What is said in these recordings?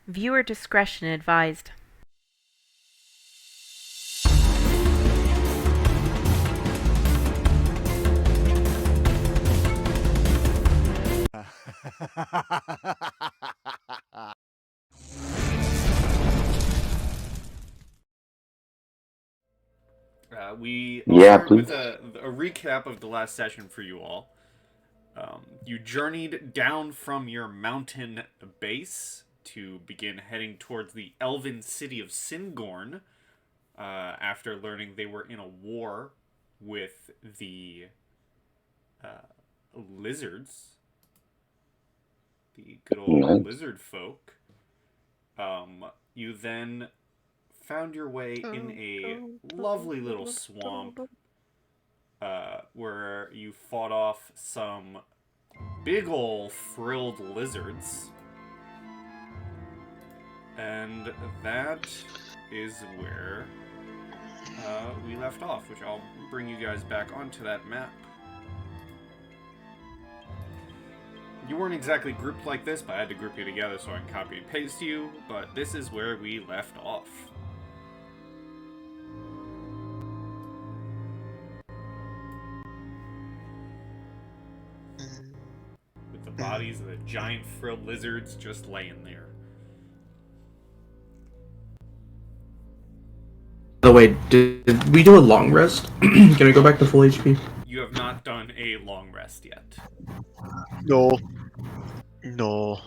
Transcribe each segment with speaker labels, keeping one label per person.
Speaker 1: Viewer discretion advised.
Speaker 2: I'll
Speaker 3: Yeah,
Speaker 2: start
Speaker 3: please.
Speaker 2: with a recap of the last session for you all. You journeyed down from your mountain base to begin heading towards the elven city of Singorn after learning they were in a war with the lizards, the good old
Speaker 3: Nice.
Speaker 2: lizard folk. You then found your way in a lovely little swamp where you fought off some big ol' frilled lizards. And that is where we left off, which I'll bring you guys back onto that map. You weren't exactly grouped like this, but I had to group you together so I can copy and paste you, but this is where we left off. With the bodies of the giant frilled lizards just laying there.
Speaker 4: By the way, did we do a long rest? Can I go back to full HP?
Speaker 2: You have not done a long rest yet.
Speaker 5: No. No.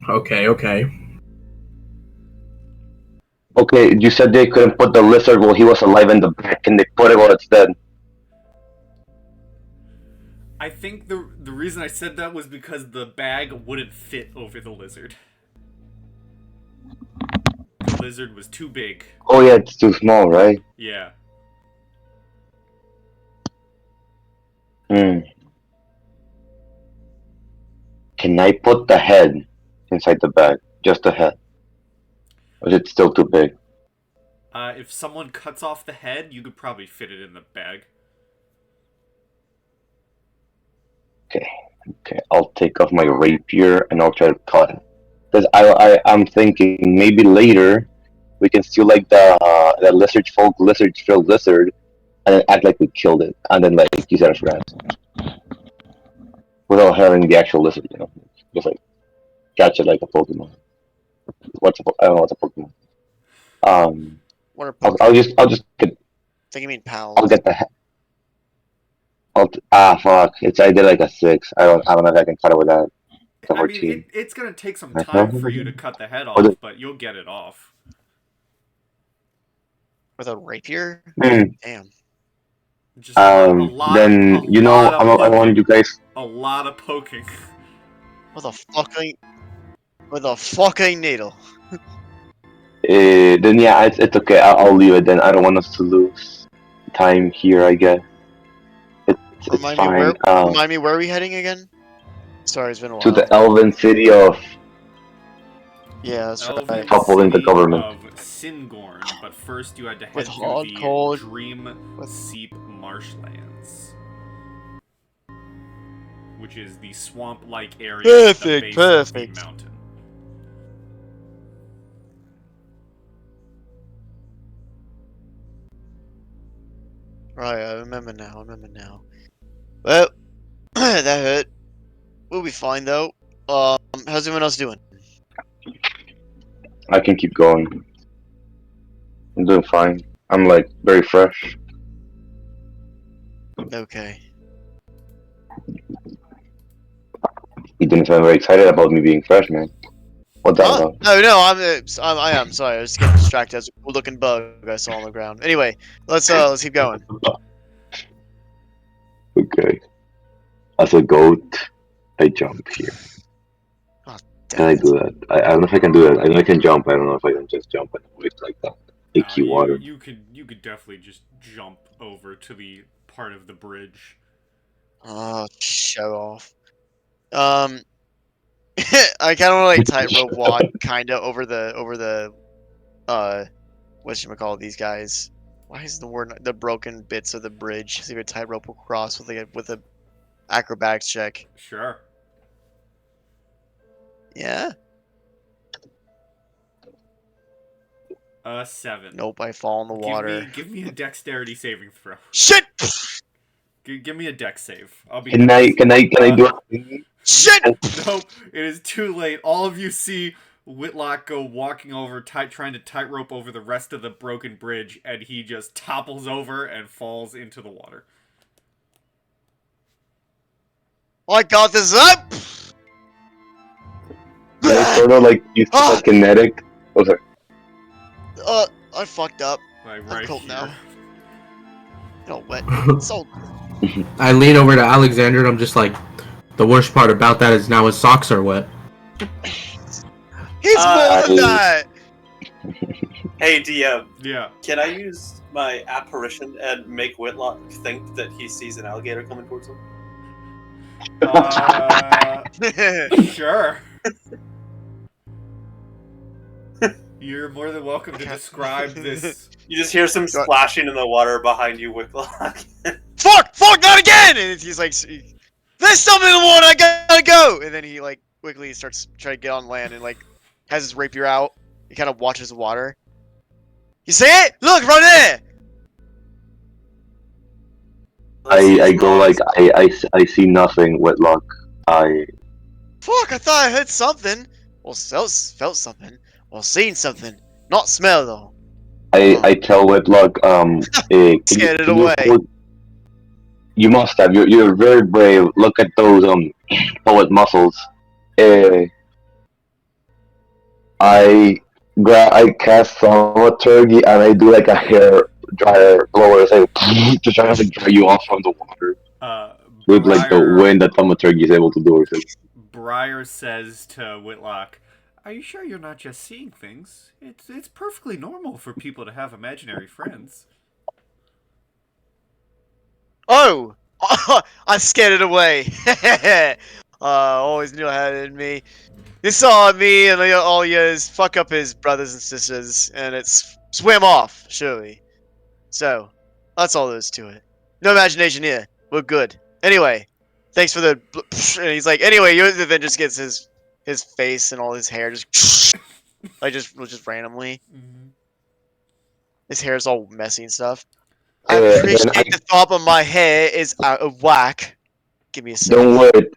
Speaker 4: Okay.
Speaker 3: Okay, you said they couldn't put the lizard while he was alive in the back, and they put it while it's dead.
Speaker 2: I think the reason I said that was because the bag wouldn't fit over the lizard. The lizard was too big.
Speaker 3: Oh yeah, it's too small, right?
Speaker 2: Yeah.
Speaker 3: Hmm. Can I put the head inside the bag? Just the head? Or is it still too big?
Speaker 2: If someone cuts off the head, you could probably fit it in the bag.
Speaker 3: Okay, I'll take off my rapier and I'll try to cut it. Because I'm thinking maybe later we can steal like the lizard folk, lizard filled lizard, and then act like we killed it, and then like use it as rats. Without having the actual lizard, you know. Just like catch it like a Pokemon. I don't know what's a Pokemon.
Speaker 5: What are
Speaker 3: I'll just get
Speaker 5: I think you mean pals.
Speaker 3: I'll get the head. Fuck! I did like a 6. I don't know if I can cut it with that. The
Speaker 2: I mean,
Speaker 3: 14.
Speaker 2: it's gonna take some time for you to cut the head
Speaker 3: Or
Speaker 2: off, but you'll get it off.
Speaker 5: With a rapier?
Speaker 3: Hmm.
Speaker 5: Damn.
Speaker 2: Just a lot
Speaker 3: Then
Speaker 2: of
Speaker 3: you know
Speaker 2: lot of
Speaker 3: I want
Speaker 2: poking.
Speaker 3: you guys.
Speaker 2: A lot of poking.
Speaker 5: With a fucking needle.
Speaker 3: Then yeah, it's okay. I'll leave it then. I don't want us to lose time here. I guess it's
Speaker 5: Remind me
Speaker 3: fine.
Speaker 5: where are we heading again? Sorry, it's been a
Speaker 3: To
Speaker 5: while.
Speaker 3: the elven city of
Speaker 5: Yeah, that's
Speaker 2: Elven
Speaker 5: right.
Speaker 3: toppling the
Speaker 2: city
Speaker 3: government.
Speaker 2: of Singorn, but first you had to head
Speaker 5: With
Speaker 2: through
Speaker 5: hard
Speaker 2: the
Speaker 5: cold-
Speaker 2: Dream Seep marshlands, which is the swamp-like area at the base of the mountain.
Speaker 5: Right, I remember now. Well, that hurt. We'll be fine though. How's everyone else doing?
Speaker 3: I can keep going. I'm doing fine. I'm like very fresh.
Speaker 5: Okay.
Speaker 3: You didn't sound very excited about me being fresh, man. What's that about?
Speaker 5: No, I am sorry. I was getting distracted. As a cool-looking bug I saw on the ground. Anyway, let's keep going.
Speaker 3: Okay. As a goat, I jump here.
Speaker 5: Oh,
Speaker 3: Can I do that? I don't know if I can do that. I know I can jump. I don't know if I can just jump and wait like that. AQ water.
Speaker 2: You could definitely just jump over to the part of the bridge.
Speaker 5: Oh, show off. I kind of like tightrope walk, kinda over the whatchamacallit these guys. Why is the word the broken bits of the bridge? So you tightrope across with a acrobatics check.
Speaker 2: Sure.
Speaker 5: Yeah.
Speaker 2: 7.
Speaker 5: Nope, I fall in the water.
Speaker 2: Give me a dexterity saving throw.
Speaker 5: Shit!
Speaker 2: Give me a dex save. I'll be
Speaker 3: Can
Speaker 2: nice.
Speaker 3: I do it?
Speaker 5: Shit!
Speaker 2: Nope, it is too late. All of you see Whitlock go walking over, trying to tightrope over the rest of the broken bridge, and he just topples over and falls into the water.
Speaker 5: I got this up!
Speaker 3: Can I sort of like use the kinetic? Oh, sorry.
Speaker 5: I fucked up.
Speaker 2: Like
Speaker 5: I'm
Speaker 2: right
Speaker 5: cold
Speaker 2: here.
Speaker 5: now. You know, wet. So.
Speaker 4: I lean over to Alexander and I'm just like, the worst part about that is now his socks are wet.
Speaker 5: He's more than that!
Speaker 6: Hey DM,
Speaker 2: Yeah.
Speaker 6: can I use my apparition and make Whitlock think that he sees an alligator coming towards him?
Speaker 2: Sure. You're more than welcome to describe this.
Speaker 6: You just hear some splashing in the water behind you, Whitlock.
Speaker 5: Fuck! Fuck! Not again! And he's like, there's something in the water. I gotta go. And then he like quickly starts trying to get on land and like has his rapier out. He kind of watches the water. You see it? Look right there.
Speaker 3: I go like I see nothing, Whitlock.
Speaker 5: Fuck! I thought I heard something. Well, felt something. Well, seen something. Not smell though.
Speaker 3: I tell Whitlock,
Speaker 5: Scared it away.
Speaker 3: You must have. You're very brave. Look at those poet muscles. I cast thaumaturgy and I do like a hair dryer blower, say, to try to dry you off from the water. With like the wind that thaumaturgy is able to do.
Speaker 2: Briar says to Whitlock, "Are you sure you're not just seeing things? It's perfectly normal for people to have imaginary friends."
Speaker 5: Oh! I scared it away. Always knew I had it in me. He saw me and all years fuck up his brothers and sisters, and it's swim off, surely. So, that's all there is to it. No imagination here. We're good. Anyway, thanks for the. And he's like, anyway, then just gets his face and all his hair just like just randomly.
Speaker 2: Mm-hmm.
Speaker 5: His hair's all messy and stuff. I appreciate the top of my hair is out of whack. Give me a second.
Speaker 3: Don't worry.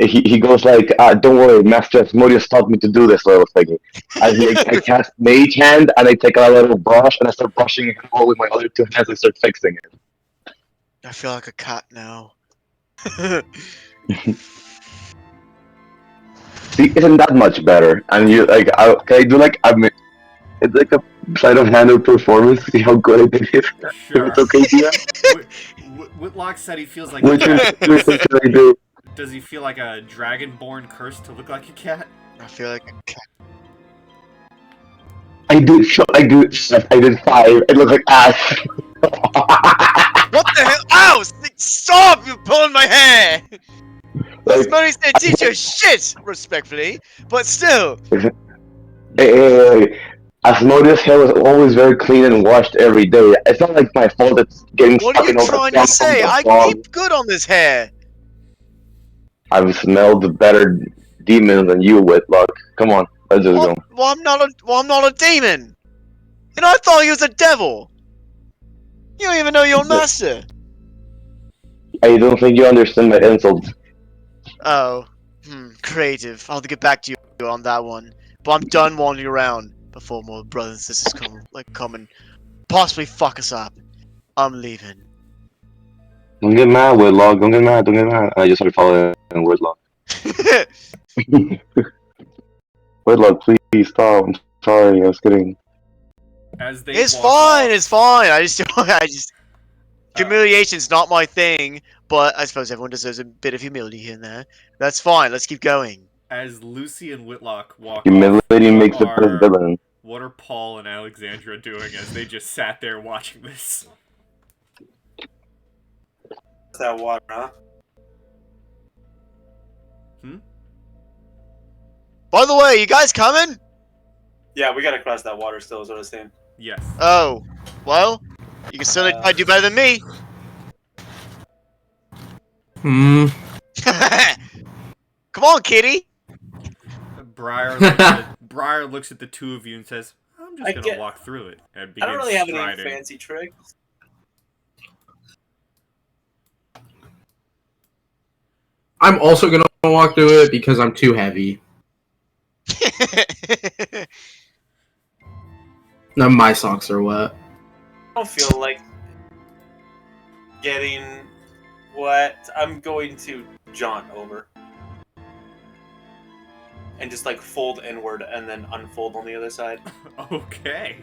Speaker 3: He goes like, don't worry, Master Asmodeus taught me to do this little thing. I cast Mage Hand and I take a little brush and I start brushing it all with my other two hands and start fixing it.
Speaker 5: I feel like a cat now.
Speaker 3: See, isn't that much better? And you like, can I do like it's like a sleight of hand performance. See how good I did it.
Speaker 2: Sure.
Speaker 3: It's okay, yeah.
Speaker 2: Whitlock said he feels like
Speaker 3: Which
Speaker 2: a cat.
Speaker 3: one should I do?
Speaker 2: Does he feel like a dragonborn cursed to look like a cat?
Speaker 5: I feel like a cat.
Speaker 3: I did 5. It looks like ass.
Speaker 5: What the hell? Ow! Stop! You're pulling my hair! Somebody said teach your shit, respectfully, but still.
Speaker 3: Hey. Asmodeus' hair was always very clean and washed every day. It's not like my fault it's getting
Speaker 5: What
Speaker 3: stuck
Speaker 5: are
Speaker 3: in
Speaker 5: you
Speaker 3: all the
Speaker 5: trying to say? I
Speaker 3: fog.
Speaker 5: keep good on this hair.
Speaker 3: I've smelled better demons than you, Whitlock. Come on, let's just go.
Speaker 5: Well, I'm not a demon. And I thought he was a devil. You don't even know your master.
Speaker 3: I don't think you understand my insults.
Speaker 5: Oh, creative. I'll have to get back to you on that one. But I'm done wandering around before more brothers and sisters come and possibly fuck us up. I'm leaving.
Speaker 3: Don't get mad, Whitlock. Don't get mad. I just started following Whitlock. Whitlock, please stop. I'm sorry. I was kidding.
Speaker 2: As they
Speaker 5: It's
Speaker 2: walk
Speaker 5: fine.
Speaker 2: off,
Speaker 5: It's fine. I just humiliation's not my thing. But I suppose everyone deserves a bit of humility here and there. That's fine. Let's keep going.
Speaker 2: As Lucy and Whitlock walk
Speaker 3: Humility
Speaker 2: off,
Speaker 3: makes the best villain.
Speaker 2: what are Paul and Alexandra doing as they just sat there watching this?
Speaker 6: That water, huh?
Speaker 5: By the way, you guys coming?
Speaker 6: Yeah, we gotta cross that water still, is what I was saying.
Speaker 2: Yes.
Speaker 5: Oh, well, you can certainly try to do better than me. Come on, kitty.
Speaker 2: Briar looks at the two of you and says, "I'm just gonna walk through it," and
Speaker 6: I
Speaker 2: begins
Speaker 6: don't really have
Speaker 2: striding.
Speaker 6: any fancy tricks.
Speaker 4: I'm also gonna walk through it because I'm too heavy. No, my socks are wet.
Speaker 6: I don't feel like getting wet. I'm going to jaunt over. And just like fold inward and then unfold on the other side.
Speaker 2: Okay.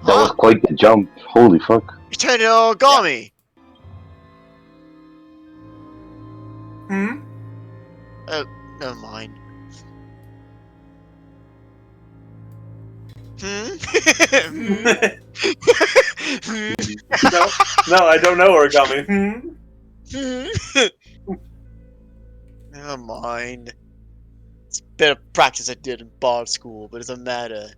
Speaker 3: That was quite the jump. Holy fuck.
Speaker 5: You turned into origami.
Speaker 6: Hmm?
Speaker 5: Never mind. Hmm?
Speaker 6: no, I don't know origami. Hmm?
Speaker 5: Never mind. It's a bit of practice I did in bard school, but it doesn't matter.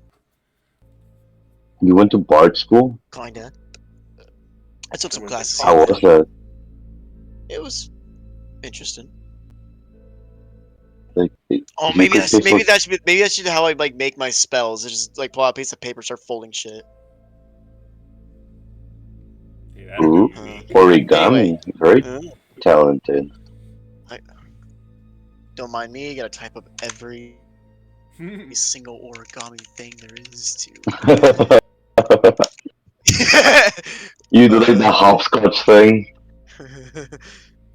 Speaker 3: You went to Bard school?
Speaker 5: Kinda. I took some
Speaker 6: I went to
Speaker 5: classes.
Speaker 3: How
Speaker 5: here.
Speaker 3: was that?
Speaker 5: It was interesting.
Speaker 3: Like,
Speaker 5: Oh,
Speaker 3: if you
Speaker 5: maybe
Speaker 3: could
Speaker 5: that's
Speaker 3: say
Speaker 5: maybe
Speaker 3: some-
Speaker 5: that should be maybe that should be how I like make my spells. It's just like pull out a piece of paper, start folding shit.
Speaker 2: Yeah, that'd be
Speaker 3: Ooh.
Speaker 2: unique.
Speaker 3: Origami.
Speaker 5: Anyway.
Speaker 3: Very
Speaker 5: Uh,
Speaker 3: talented.
Speaker 5: Don't mind me. Gotta type up every single origami thing there is to.
Speaker 3: You do like the hopscotch thing.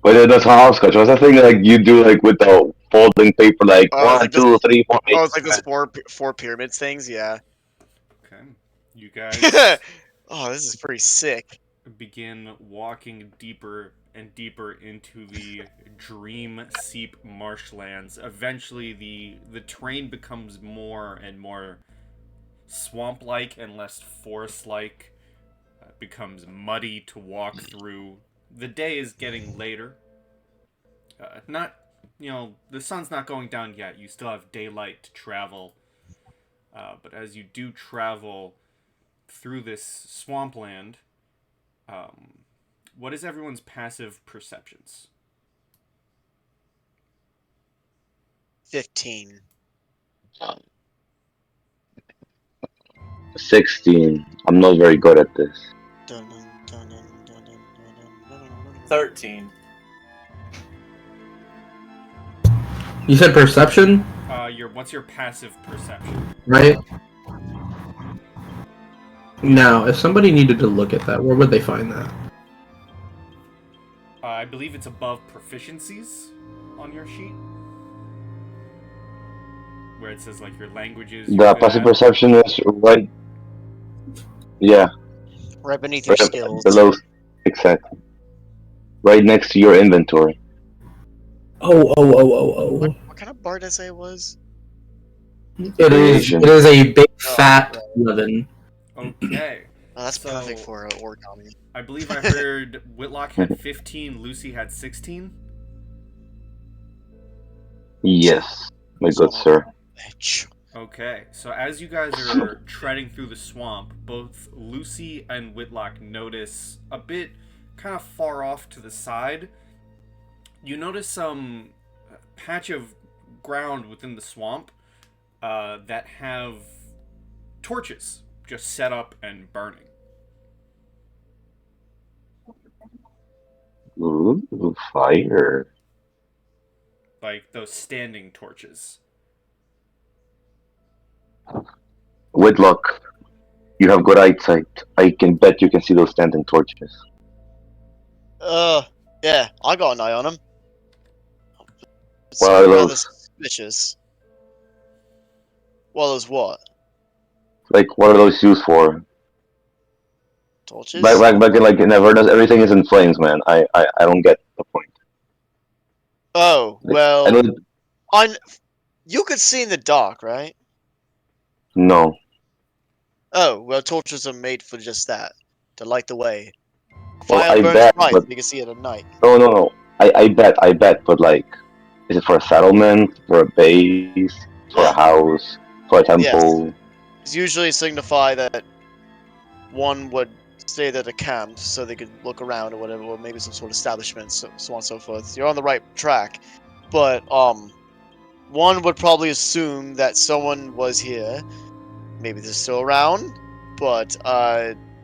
Speaker 3: Wait, that's hopscotch. What's that thing like you do like with the folding paper like
Speaker 5: Oh, it's
Speaker 3: 1,
Speaker 5: like this-
Speaker 3: 2, 3, 4, 8?
Speaker 5: Oh, it's like those four pyramids things. Yeah.
Speaker 2: Okay. You guys
Speaker 5: Oh, this is pretty sick.
Speaker 2: begin walking deeper and deeper into the dream seep marshlands. Eventually the terrain becomes more and more swamp-like and less forest-like. It becomes muddy to walk through. The day is getting later. The sun's not going down yet. You still have daylight to travel. But as you do travel through this swampland, what is everyone's passive perceptions?
Speaker 5: 15.
Speaker 3: 16. I'm not very good at this.
Speaker 5: Dun, dun, dun, dun, dun, dun, dun, dun,
Speaker 6: 13.
Speaker 4: You said perception,
Speaker 2: What's your passive perception?
Speaker 4: right? Now, if somebody needed to look at that, where would they find that?
Speaker 2: I believe it's above proficiencies on your sheet, where it says like your languages.
Speaker 3: The
Speaker 2: you're good
Speaker 3: passive
Speaker 2: at.
Speaker 3: perception is right. Yeah,
Speaker 5: Right beneath your
Speaker 3: right
Speaker 5: skills.
Speaker 3: below. Exactly. Right next to your inventory.
Speaker 4: Oh.
Speaker 5: What kind of bard did I say it was?
Speaker 4: It is a big fat 11.
Speaker 2: Okay.
Speaker 5: Oh, that's
Speaker 2: So-
Speaker 5: perfect for origami.
Speaker 2: I believe I heard Whitlock had 15, Lucy had 16.
Speaker 3: Yes, my good sir.
Speaker 5: Bitch.
Speaker 2: Okay, so as you guys are treading through the swamp, both Lucy and Whitlock notice a bit kind of far off to the side. You notice some patch of ground within the swamp that have torches just set up and burning.
Speaker 3: Ooh, fire.
Speaker 2: Like those standing torches.
Speaker 3: Whitlock, you have good eyesight. I can bet you can see those standing torches.
Speaker 5: Yeah, I got an eye on him. It's
Speaker 3: What are
Speaker 5: rather
Speaker 3: those?
Speaker 5: suspicious. Well, those what?
Speaker 3: Like, what are those used for?
Speaker 5: Torches?
Speaker 3: Back in like in Avernus, everything is in flames, man. I don't get the point.
Speaker 5: Oh,
Speaker 3: I
Speaker 5: well,
Speaker 3: don't.
Speaker 5: you could see in the dark, right?
Speaker 3: No.
Speaker 5: Oh, well, torches are made for just that, to light the way.
Speaker 3: Well,
Speaker 5: Fire
Speaker 3: I
Speaker 5: burns
Speaker 3: bet,
Speaker 5: bright,
Speaker 3: but-
Speaker 5: you can see it at night.
Speaker 3: No. I bet, but like, is it for a settlement, for a base, for
Speaker 5: Yeah.
Speaker 3: a house, for a temple?
Speaker 5: It's usually signify that one would say that a camp so they could look around or whatever, or maybe some sort of establishment, so on and so forth. You're on the right track, but one would probably assume that someone was here. Maybe they're still around, but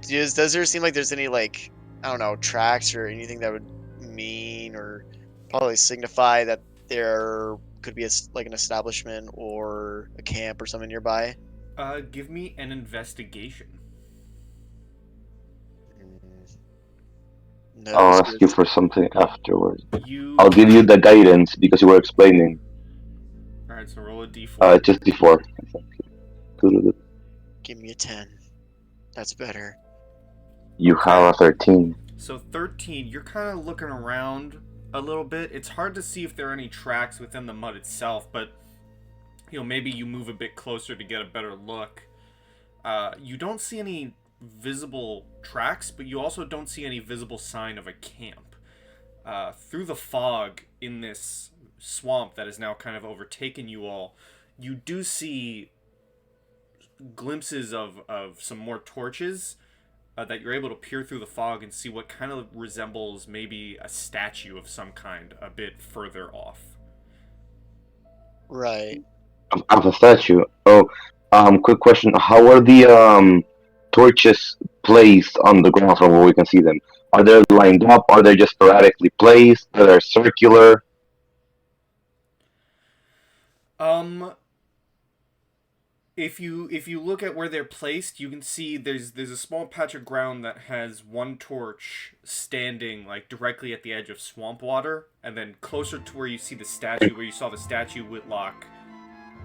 Speaker 5: does there seem like there's any like I don't know tracks or anything that would mean or probably signify that there could be like an establishment or a camp or something nearby?
Speaker 2: Give me an investigation.
Speaker 5: No,
Speaker 3: I'll ask you for something afterwards.
Speaker 2: You.
Speaker 3: I'll give you the guidance because you were explaining.
Speaker 2: Alright, so roll a d4.
Speaker 3: Just before.
Speaker 5: Give me a 10. That's better.
Speaker 3: You have a 13.
Speaker 2: So 13, you're kind of looking around a little bit. It's hard to see if there are any tracks within the mud itself, but maybe you move a bit closer to get a better look. You don't see any visible tracks, but you also don't see any visible sign of a camp. Through the fog in this swamp that has now kind of overtaken you all, you do see glimpses of some more torches that you're able to peer through the fog and see what kind of resembles maybe a statue of some kind a bit further off.
Speaker 5: Right.
Speaker 3: Of a statue. Oh, quick question. How are the torches placed on the ground from where we can see them? Are they lined up? Are they just sporadically placed? Are they circular?
Speaker 2: If you look at where they're placed, you can see there's a small patch of ground that has one torch standing like directly at the edge of swamp water, and then closer to where you see the statue, where you saw the statue Whitlock,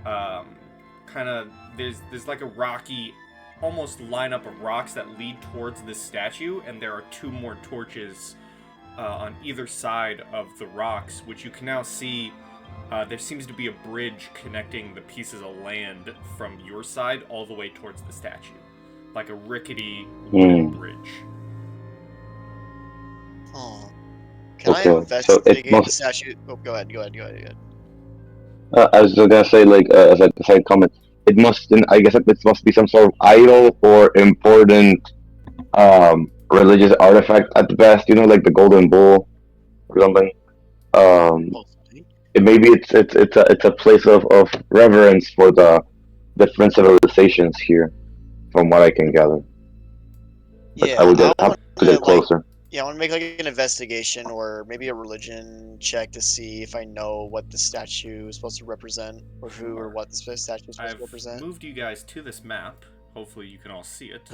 Speaker 2: kind of there's like a rocky, almost lineup of rocks that lead towards this statue, and there are two more torches on either side of the rocks, which you can now see. There seems to be a bridge connecting the pieces of land from your side all the way towards the statue. Like a rickety wooden bridge.
Speaker 5: Oh. Can
Speaker 3: Okay,
Speaker 5: I
Speaker 3: so
Speaker 5: investigate
Speaker 3: it must.
Speaker 5: the statue? Oh, go ahead.
Speaker 3: I was gonna say, like, as a side comment, it must. I guess it must be some sort of idol or important religious artifact at the best. Like the golden bull or something.
Speaker 5: Possibly.
Speaker 3: Maybe it's a place of reverence for the different civilizations here, from what I can gather. But
Speaker 5: Yeah,
Speaker 3: I would
Speaker 5: I
Speaker 3: have
Speaker 5: want
Speaker 3: to
Speaker 5: to
Speaker 3: get closer.
Speaker 5: I want to make like an investigation or maybe a religion check to see if I know what the statue is supposed to represent, or who or what the statue is supposed
Speaker 2: I've
Speaker 5: to represent.
Speaker 2: moved you guys to this map. Hopefully you can all see it.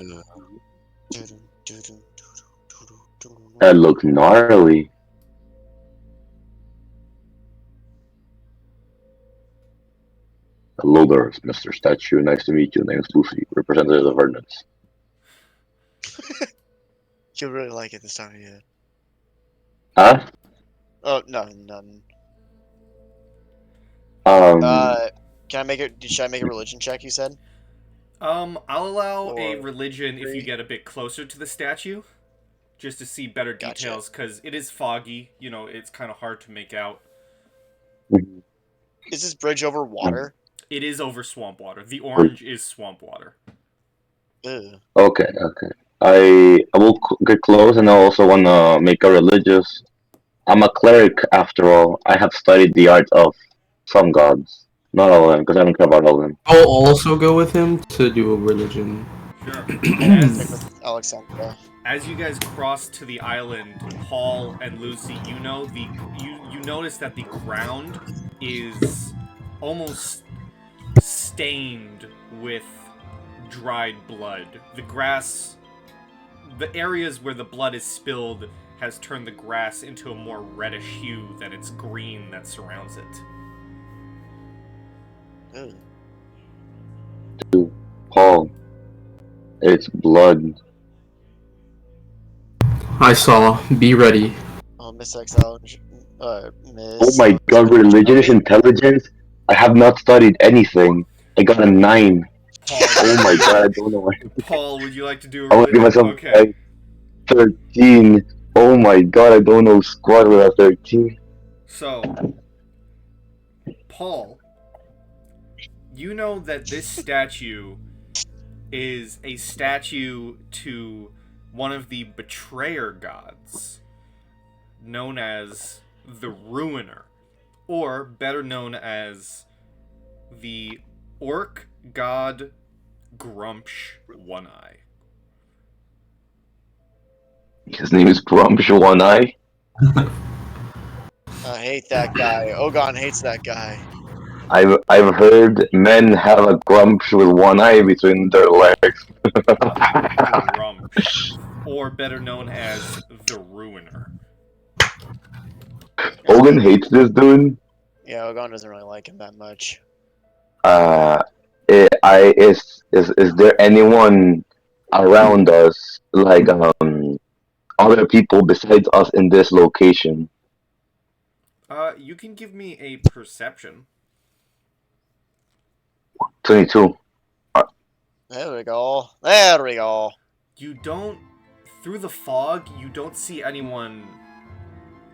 Speaker 3: That looks gnarly. Hello there, Mr. Statue. Nice to meet you. Name's Lucy, representative of Ordnance.
Speaker 5: You'll really like it this time of year.
Speaker 3: Huh?
Speaker 5: Oh no, none. Can I make it? Should I make a religion check? You said.
Speaker 2: I'll allow a
Speaker 5: Or
Speaker 2: religion if you
Speaker 5: three.
Speaker 2: get a bit closer to the statue, just to see better
Speaker 5: Gotcha.
Speaker 2: details, because it is foggy. It's kind of hard to make out.
Speaker 5: Is this bridge over water?
Speaker 2: It is over swamp water. The orange is swamp water.
Speaker 5: Ew.
Speaker 3: Okay. I will get close, and I also want to make a religious. I'm a cleric, after all. I have studied the art of some gods. Not all of them, because I don't care about all of them.
Speaker 4: I'll also go with him to do a religion.
Speaker 2: Sure.
Speaker 5: Stick with Alexandra.
Speaker 2: As you guys cross to the island, Paul and Lucy, you notice that the ground is almost stained with dried blood. The grass, the areas where the blood is spilled, has turned the grass into a more reddish hue than its green that surrounds it.
Speaker 5: Ew.
Speaker 3: Paul, it's blood.
Speaker 4: I saw. Be ready.
Speaker 5: Oh, Miss XL. Miss.
Speaker 3: Oh my god, religion is intelligence? I have not studied anything. I got a 9. Oh my god, I don't know why.
Speaker 2: Paul, would you like to do a
Speaker 3: I want to give
Speaker 2: religion?
Speaker 3: myself
Speaker 2: Okay.
Speaker 3: 13. Oh my god, I don't know squat with a 13.
Speaker 2: So, Paul, you know that this statue is a statue to one of the betrayer gods, known as the Ruiner, or better known as the orc god Grumpsh One Eye.
Speaker 3: His name is Grumsh One Eye.
Speaker 5: I hate that guy. Ogon hates that guy.
Speaker 3: I've heard men have a Grumsh with one eye between their legs.
Speaker 2: Grumpsh, or better known as the Ruiner.
Speaker 3: Hogan hates this dude.
Speaker 5: Yeah, Ogon doesn't really like him that much.
Speaker 3: Uh, is there anyone around us, like other people besides us in this location?
Speaker 2: You can give me a perception.
Speaker 3: 22.
Speaker 5: There we go. There we go.
Speaker 2: You don't, through the fog, you don't see anyone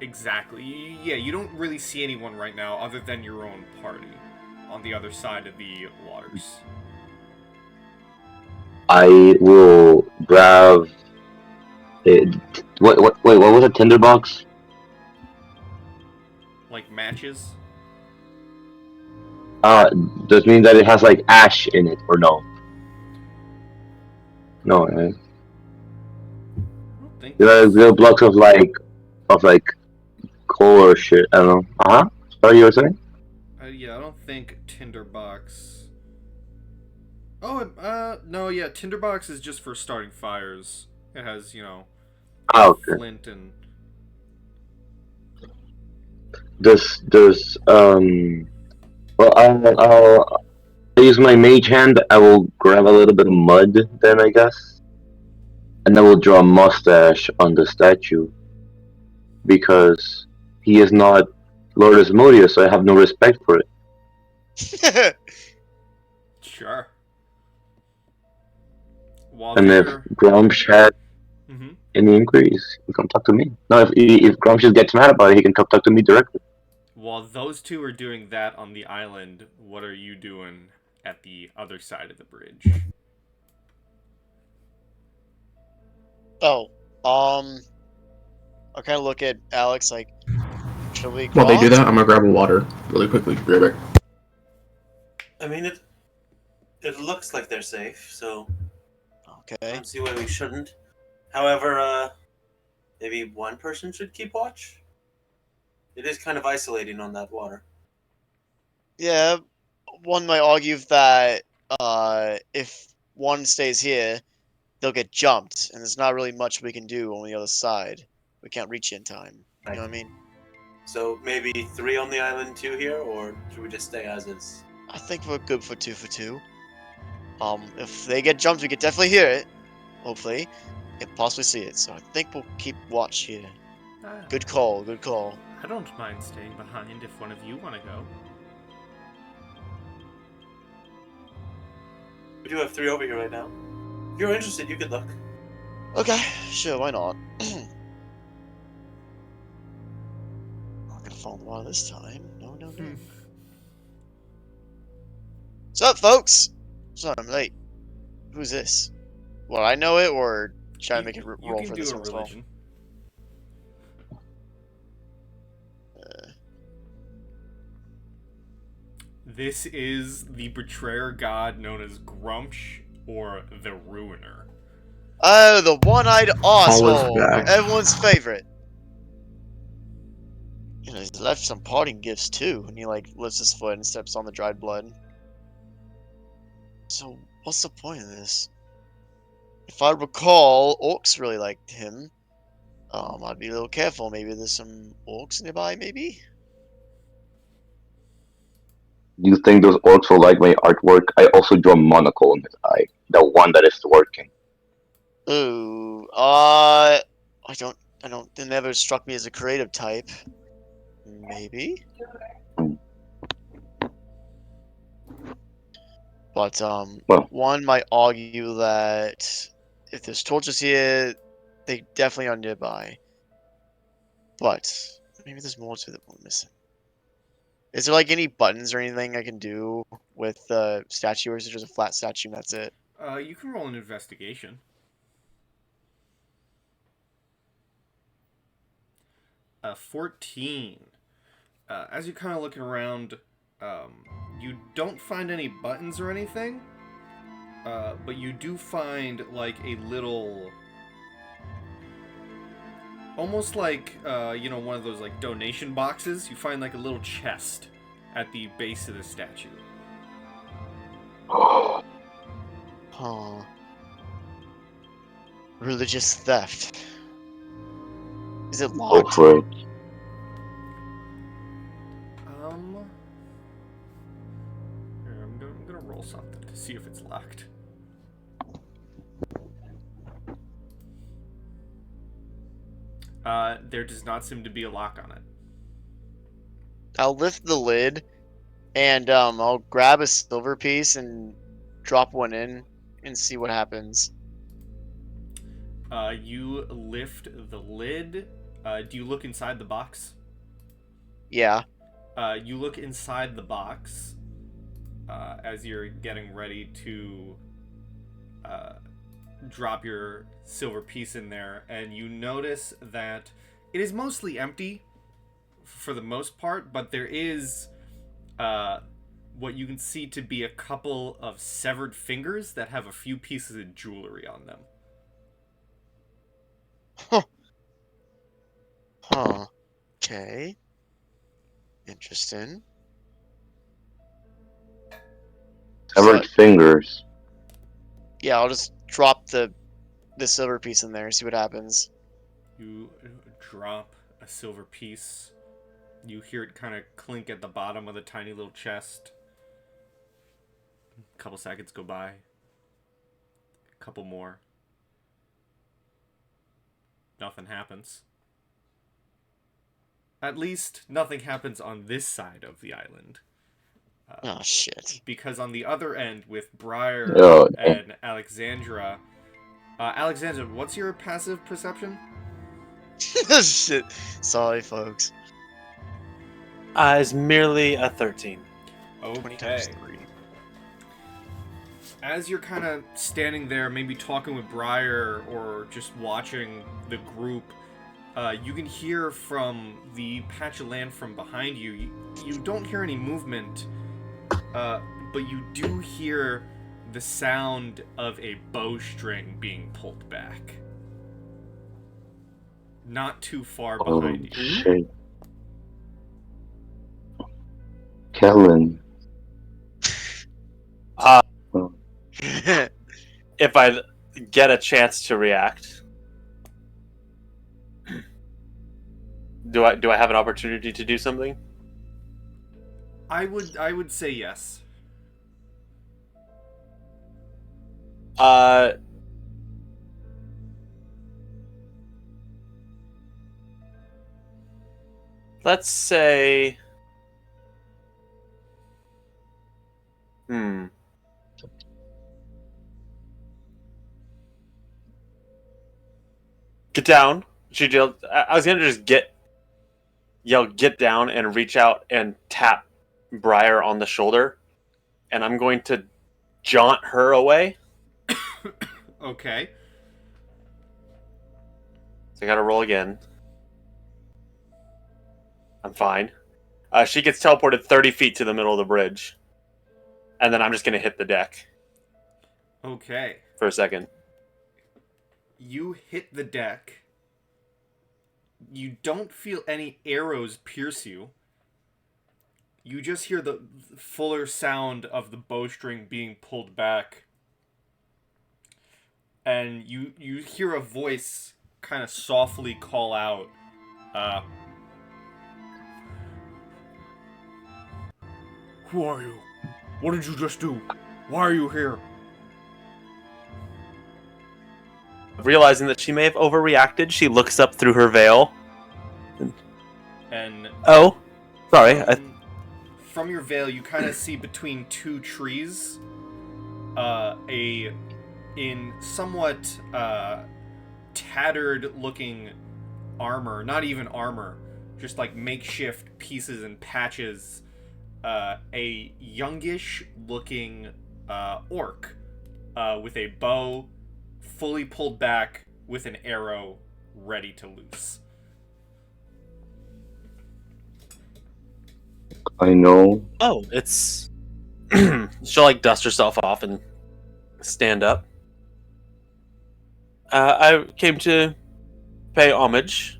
Speaker 2: exactly. Yeah, you don't really see anyone right now other than your own party on the other side of the waters.
Speaker 3: I will grab. It, wait, what was a tinderbox?
Speaker 2: Like matches?
Speaker 3: Does it mean that it has like ash in it or no? No,
Speaker 2: I don't think
Speaker 3: there are blocks of like coal or shit. I don't know. Sorry, you were saying?
Speaker 2: Yeah, I don't think tinderbox. Oh, no, yeah, tinderbox is just for starting fires. It has,
Speaker 3: Okay.
Speaker 2: flint and.
Speaker 3: There's Well, I'll use my mage hand. I will grab a little bit of mud then, I guess, and I will draw a mustache on the statue because he is not Lord Asmodeus, so I have no respect for it.
Speaker 2: Sure. While
Speaker 3: And if
Speaker 2: they're.
Speaker 3: Grumsh had
Speaker 2: Mhm.
Speaker 3: any inquiries, he can talk to me. No, if Grumsh gets mad about it, he can talk to me directly.
Speaker 2: While those two are doing that on the island, what are you doing at the other side of the bridge?
Speaker 5: Oh, I kind of look at Alex like, should we
Speaker 4: While they do
Speaker 5: cross?
Speaker 4: that, I'm gonna grab a water really quickly. Be right back.
Speaker 6: I mean, it looks like they're safe, so I
Speaker 5: Okay.
Speaker 6: don't see why we shouldn't. However, maybe one person should keep watch. It is kind of isolating on that water.
Speaker 5: Yeah, one might argue that if one stays here, they'll get jumped, and there's not really much we can do on the other side. We can't reach you in time. You know what I mean?
Speaker 6: So maybe 3 on the island, 2 here, or should we just stay as is?
Speaker 5: I think we're good for 2 for 2. If they get jumped, we could definitely hear it. Hopefully, and possibly see it. So I think we'll keep watch here. Good call. Good call.
Speaker 2: I don't mind staying behind if one of you want to go.
Speaker 6: We do have 3 over here right now. If you're interested, you could look.
Speaker 5: Okay, sure. Why not? Not gonna fall in the water this time. No, no, no. What's up, folks? Sorry, I'm late. Who's this? Well, I know it, or should I make a
Speaker 2: You
Speaker 5: roll
Speaker 2: can
Speaker 5: for
Speaker 2: do
Speaker 5: this
Speaker 2: a
Speaker 5: one as well?
Speaker 2: religion. This is the betrayer god known as Grumpsh or the Ruiner.
Speaker 5: Oh, the one-eyed asshole!
Speaker 4: back.
Speaker 5: Everyone's favorite. You know, he's left some parting gifts too, and he like lifts his foot and steps on the dried blood. So, what's the point of this? If I recall, orcs really liked him. I'd be a little careful. Maybe there's some orcs nearby, maybe?
Speaker 3: Do you think those orcs will like my artwork? I also draw a monocle in his eye, the one that is working.
Speaker 5: Ooh, it never struck me as a creative type. Maybe? But,
Speaker 3: Well.
Speaker 5: one might argue that if there's torches here, they definitely are nearby. But, maybe there's more to it that we're missing. Is there, like, any buttons or anything I can do with the statue, or is it just a flat statue and that's it?
Speaker 2: You can roll an investigation. 14. As you're kind of looking around, you don't find any buttons or anything, but you do find like a little, almost like one of those like donation boxes. You find like a little chest at the base of the statue.
Speaker 5: Huh. Religious theft. Is it
Speaker 3: Go
Speaker 5: locked?
Speaker 3: for it.
Speaker 2: Here, I'm gonna roll something to see if it's locked. There does not seem to be a lock on it.
Speaker 5: I'll lift the lid, and I'll grab a silver piece and drop one in and see what happens.
Speaker 2: You lift the lid. Do you look inside the box?
Speaker 5: Yeah.
Speaker 2: You look inside the box as you're getting ready to drop your silver piece in there, and you notice that it is mostly empty for the most part, but there is what you can see to be a couple of severed fingers that have a few pieces of jewelry on them.
Speaker 5: Huh. Okay. Interesting.
Speaker 3: Severed fingers.
Speaker 5: Yeah, I'll just drop the silver piece in there and see what happens.
Speaker 2: You drop a silver piece. You hear it kind of clink at the bottom of the tiny little chest. A couple seconds go by. A couple more. Nothing happens. At least, nothing happens on this side of the island.
Speaker 5: Oh, shit.
Speaker 2: Because on the other end, with Briar
Speaker 3: Oh,
Speaker 2: and Alexandra... Alexandra, what's your passive perception?
Speaker 5: Shit. Sorry, folks.
Speaker 6: Is merely a 13.
Speaker 5: 20
Speaker 2: Okay.
Speaker 5: times 3.
Speaker 2: As you're kind of standing there, maybe talking with Briar or just watching the group, you can hear from the patch of land from behind you. You don't hear any movement, but you do hear the sound of a bowstring being pulled back. Not too far
Speaker 3: oh
Speaker 2: behind you.
Speaker 3: shit. Kellen.
Speaker 6: Uh,
Speaker 3: Oh.
Speaker 6: if I get a chance to react, do I have an opportunity to do something?
Speaker 2: I would say yes.
Speaker 6: Let's say, get down. I was gonna just yell, get down, and reach out and tap Briar on the shoulder, and I'm going to jaunt her away.
Speaker 2: Okay.
Speaker 6: So I gotta roll again. I'm fine. She gets teleported 30 feet to the middle of the bridge. And then I'm just gonna hit the deck
Speaker 2: Okay.
Speaker 6: for a second.
Speaker 2: You hit the deck. You don't feel any arrows pierce you. You just hear the fuller sound of the bowstring being pulled back. And you hear a voice kind of softly call out, "Who are you? What did you just do? Why are you here?"
Speaker 6: Realizing that she may have overreacted, she looks up through her veil.
Speaker 2: And
Speaker 6: Oh, sorry.
Speaker 2: from your veil, you kind of see between two trees, in somewhat tattered-looking armor, not even armor, just like makeshift pieces and patches, a youngish-looking orc with a bow, fully pulled back, with an arrow ready to loose.
Speaker 3: I know.
Speaker 6: Oh, it's. She'll like dust herself off and stand up. I came to pay homage.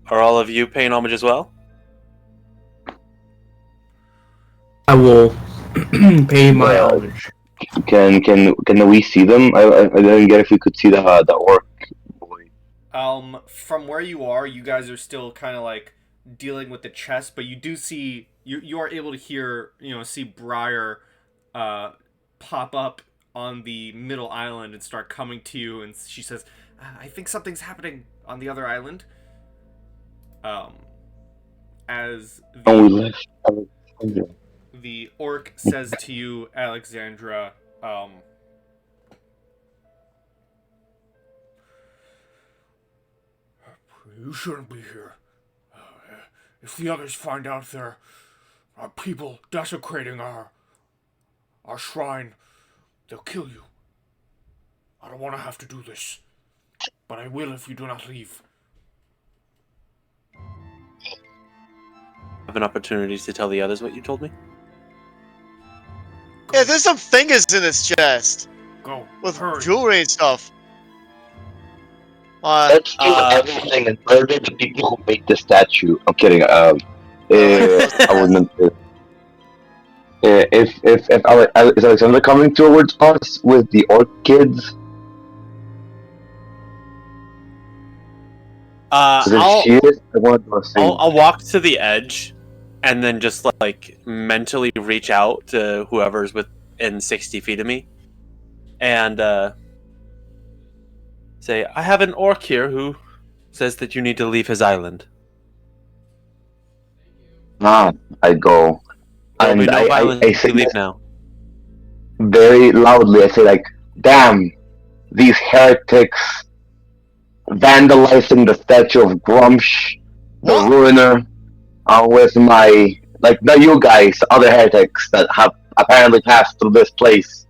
Speaker 6: Are all of you paying homage as well?
Speaker 4: I will pay my
Speaker 3: Well,
Speaker 4: homage.
Speaker 3: Can we see them? I didn't get if we could see the orc boy.
Speaker 2: From where you are, you guys are still kind of like dealing with the chest, but you do see you are able to hear, see Briar pop up on the middle island and start coming to you, and she says, "I think something's happening on the other island." As
Speaker 3: And we left Alexandria.
Speaker 2: the orc says to you, Alexandra,
Speaker 7: You shouldn't be here. If the others find out there are people desecrating our shrine, they'll kill you. I don't want to have to do this, but I will if you do not leave.
Speaker 6: Have an opportunity to tell the others what you told me.
Speaker 5: Yeah, there's some fingers in this chest
Speaker 7: Go.
Speaker 5: with
Speaker 7: Hurry.
Speaker 5: jewelry and stuff.
Speaker 3: Let's steal everything and murder the people who made the statue. I'm kidding. I wouldn't. Is Alexandra coming towards us with the orc kids? If she is, I want to see.
Speaker 6: I'll walk to the edge, and then just like mentally reach out to whoever's within 60 feet of me, and say, "I have an orc here who says that you need to leave his island.
Speaker 3: I go.
Speaker 6: There'll be
Speaker 3: And
Speaker 6: no violence
Speaker 3: I
Speaker 6: if
Speaker 3: say
Speaker 6: you leave
Speaker 3: this
Speaker 6: now."
Speaker 3: very loudly. I say like, "Damn, these heretics vandalizing the statue of Grumsh, the
Speaker 5: What?
Speaker 3: Ruiner, with my not you guys, other heretics that have apparently passed through this place."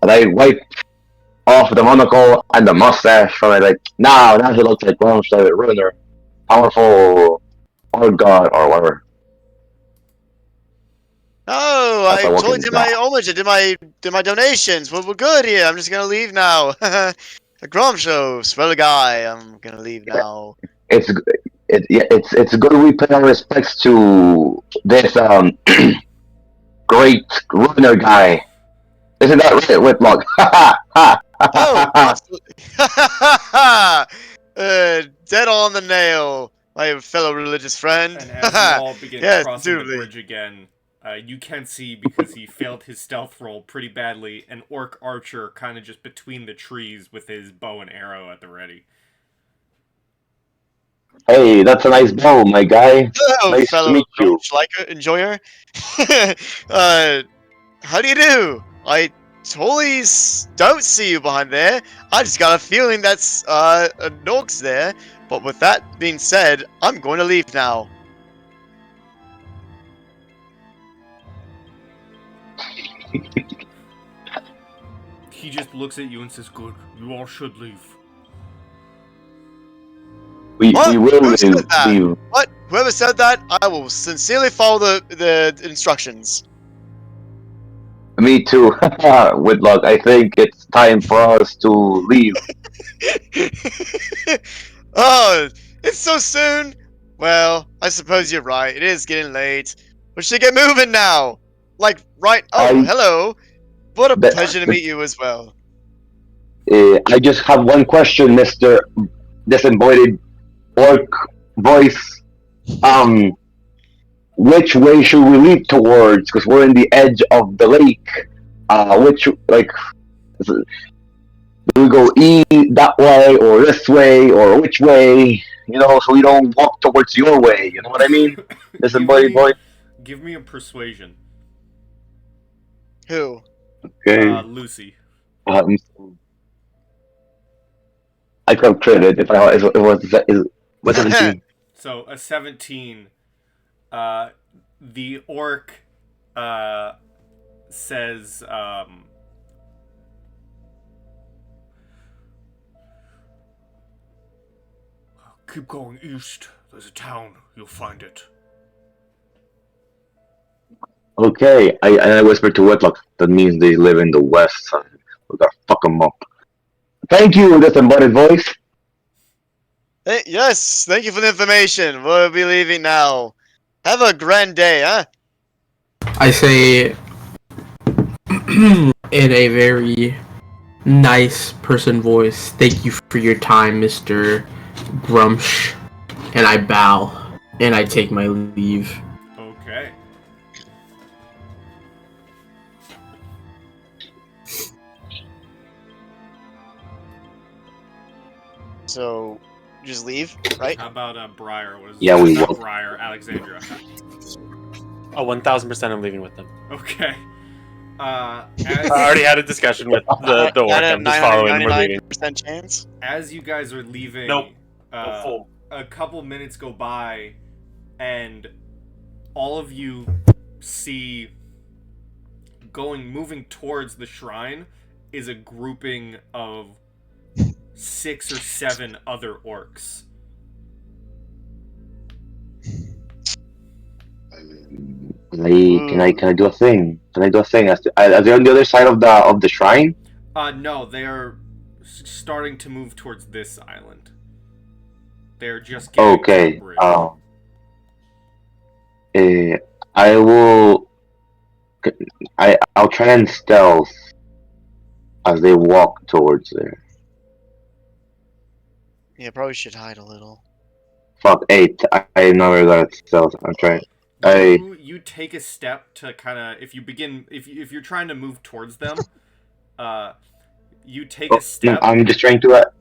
Speaker 3: And I wipe off the monocle and the mustache from it. Now he looks like Grumsh, the Ruiner, powerful or god or whatever.
Speaker 5: Oh,
Speaker 3: That's
Speaker 5: I
Speaker 3: a
Speaker 5: totally
Speaker 3: walking
Speaker 5: did my homage. I did my donations. We're good here. I'm just gonna leave now. A Grom show, swell guy. I'm gonna leave now.
Speaker 3: It's good we pay our respects to this great Ruiner guy. Isn't that right, Whitlock?
Speaker 5: Oh, absolutely. Dead on the nail, my fellow religious friend.
Speaker 2: and as you all begin
Speaker 5: Yes,
Speaker 2: crossing the
Speaker 5: indubitably.
Speaker 2: bridge again, you can see, because he failed his stealth roll pretty badly, an orc archer kind of just between the trees with his bow and arrow at the ready.
Speaker 3: Hey, that's a nice bow, my guy.
Speaker 5: Hello,
Speaker 3: Nice to
Speaker 5: fellow
Speaker 3: meet you.
Speaker 5: Liker enjoyer. How do you do? I totally don't see you behind there. I just got a feeling that's a Norks there. But with that being said, I'm going to leave now.
Speaker 7: He just looks at you and says, "Good, you all should leave."
Speaker 3: We
Speaker 5: What?
Speaker 3: will
Speaker 5: Who said that?
Speaker 3: leave.
Speaker 5: What? Whoever said that, I will sincerely follow the instructions.
Speaker 3: Me too. Whitlock, I think it's time for us to leave.
Speaker 5: Oh, it's so soon. Well, I suppose you're right. It is getting late. We should get moving now. Like, right. Oh, hello. What a pleasure to meet you as well.
Speaker 3: I just have one question, Mr. Disembodied Orc Voice. Which way should we lead towards? Because we're in the edge of the lake. Do we go that way, or this way, or which way? So we don't walk towards your way. You know what I mean? Disembodied Voice.
Speaker 2: Give me a persuasion.
Speaker 5: Who?
Speaker 3: Okay.
Speaker 2: Lucy.
Speaker 3: I could have critted if it was 17.
Speaker 2: So a 17. The orc says,
Speaker 7: Keep going east. There's a town. You'll find it.
Speaker 3: Okay, I whispered to Whitlock. That means they live in the west side. We gotta fuck them up. Thank you, disembodied voice.
Speaker 5: Yes, thank you for the information. We'll be leaving now. Have a grand day, huh?
Speaker 4: I say in a very nice person voice, thank you for your time, Mr. Grumsh. And I bow and I take my leave.
Speaker 2: Okay.
Speaker 5: So, just leave, right?
Speaker 2: How about Briar?
Speaker 3: Yeah, we
Speaker 2: Not
Speaker 3: will.
Speaker 2: Briar, Alexandra.
Speaker 6: Oh, 1000% I'm leaving with them.
Speaker 2: Okay.
Speaker 6: I
Speaker 2: As
Speaker 6: already had a discussion with the orc.
Speaker 5: At a
Speaker 6: I'm just following. We're leaving.
Speaker 5: 999% chance.
Speaker 2: as you guys are leaving,
Speaker 6: Nope. No full.
Speaker 2: a couple minutes go by, and all of you see moving towards the shrine is a grouping of 6 or 7 other orcs.
Speaker 3: Can I do a thing? Can I do a thing? Are they on the other side of the shrine?
Speaker 2: No, they are starting to move towards this island. They're just getting to
Speaker 3: Okay.
Speaker 2: the bridge.
Speaker 3: I will. I'll try and stealth as they walk towards there.
Speaker 5: Yeah, probably should hide a little.
Speaker 3: Fuck 8. I never got it stealth. I'm trying.
Speaker 2: You take a step to kind of if you're trying to move towards them, you take a step.
Speaker 3: No, I'm just trying to.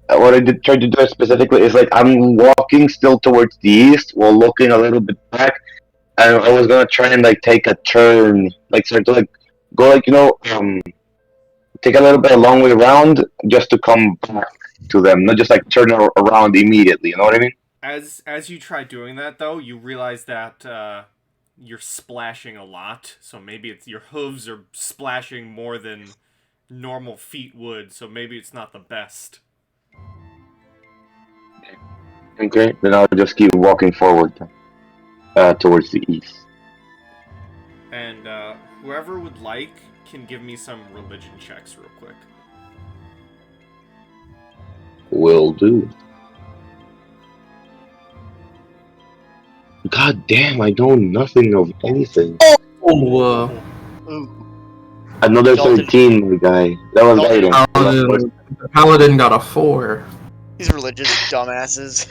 Speaker 3: What I did try to do specifically is like I'm walking still towards the east while looking a little bit back, and I was gonna try and like take a turn, like start to like go like take a little bit a long way around just to come back to them, not just like turn around immediately. You know what I mean?
Speaker 2: As you try doing that though, you realize that you're splashing a lot. So maybe it's your hooves are splashing more than normal feet would. So maybe it's not the best.
Speaker 3: Okay, then I'll just keep walking forward towards the east.
Speaker 2: And whoever would like can give me some religion checks real quick.
Speaker 3: Will do. God damn, I know nothing of anything.
Speaker 4: Oh,
Speaker 3: Another
Speaker 5: Dalton.
Speaker 3: 13, my guy. That was
Speaker 5: Dalton.
Speaker 3: guidance.
Speaker 4: the paladin got a 4.
Speaker 5: These religious dumbasses.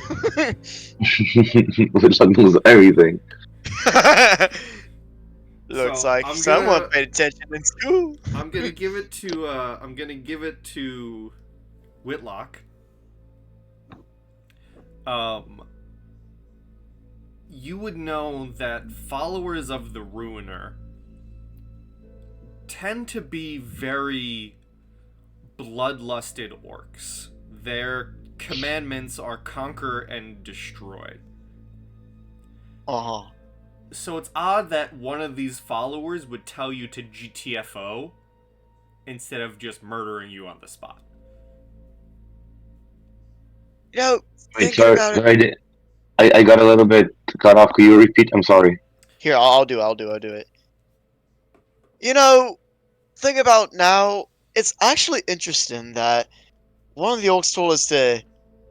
Speaker 3: Which knows everything.
Speaker 5: Looks
Speaker 2: So,
Speaker 5: like
Speaker 2: I'm
Speaker 5: someone
Speaker 2: gonna-
Speaker 5: paid attention in school.
Speaker 2: I'm gonna give it to Whitlock. You would know that followers of the Ruiner tend to be very bloodlusted orcs. Their commandments are conquer and destroy.
Speaker 5: Uh-huh.
Speaker 2: So it's odd that one of these followers would tell you to GTFO instead of just murdering you on the spot.
Speaker 5: You know,
Speaker 3: Wait,
Speaker 5: thinking about it.
Speaker 3: I got a little bit cut off. Could you repeat? I'm sorry.
Speaker 5: Here, I'll do it. You know, think about now, it's actually interesting that one of the orcs told us to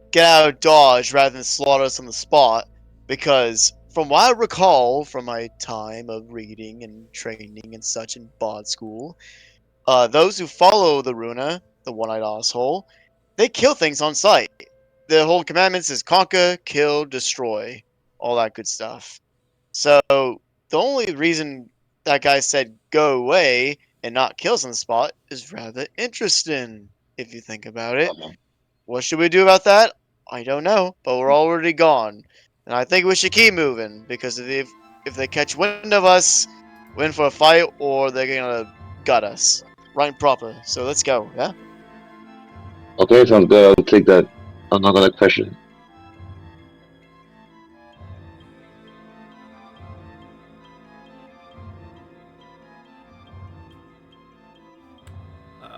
Speaker 5: get out of Dodge rather than slaughter us on the spot, because from what I recall from my time of reading and training and such in Bard School, those who follow the Runa, the one-eyed asshole, they kill things on sight. The whole commandments is conquer, kill, destroy, all that good stuff. So the only reason that guy said go away and not kill us on the spot is rather interesting, if you think about it. What should we do about that? I don't know, but we're already gone. And I think we should keep moving, because if they catch wind of us, we're in for a fight, or they're gonna gut us. Right and proper. So let's go, yeah?
Speaker 3: Okay, sounds good. I'll take that. I'm not gonna question.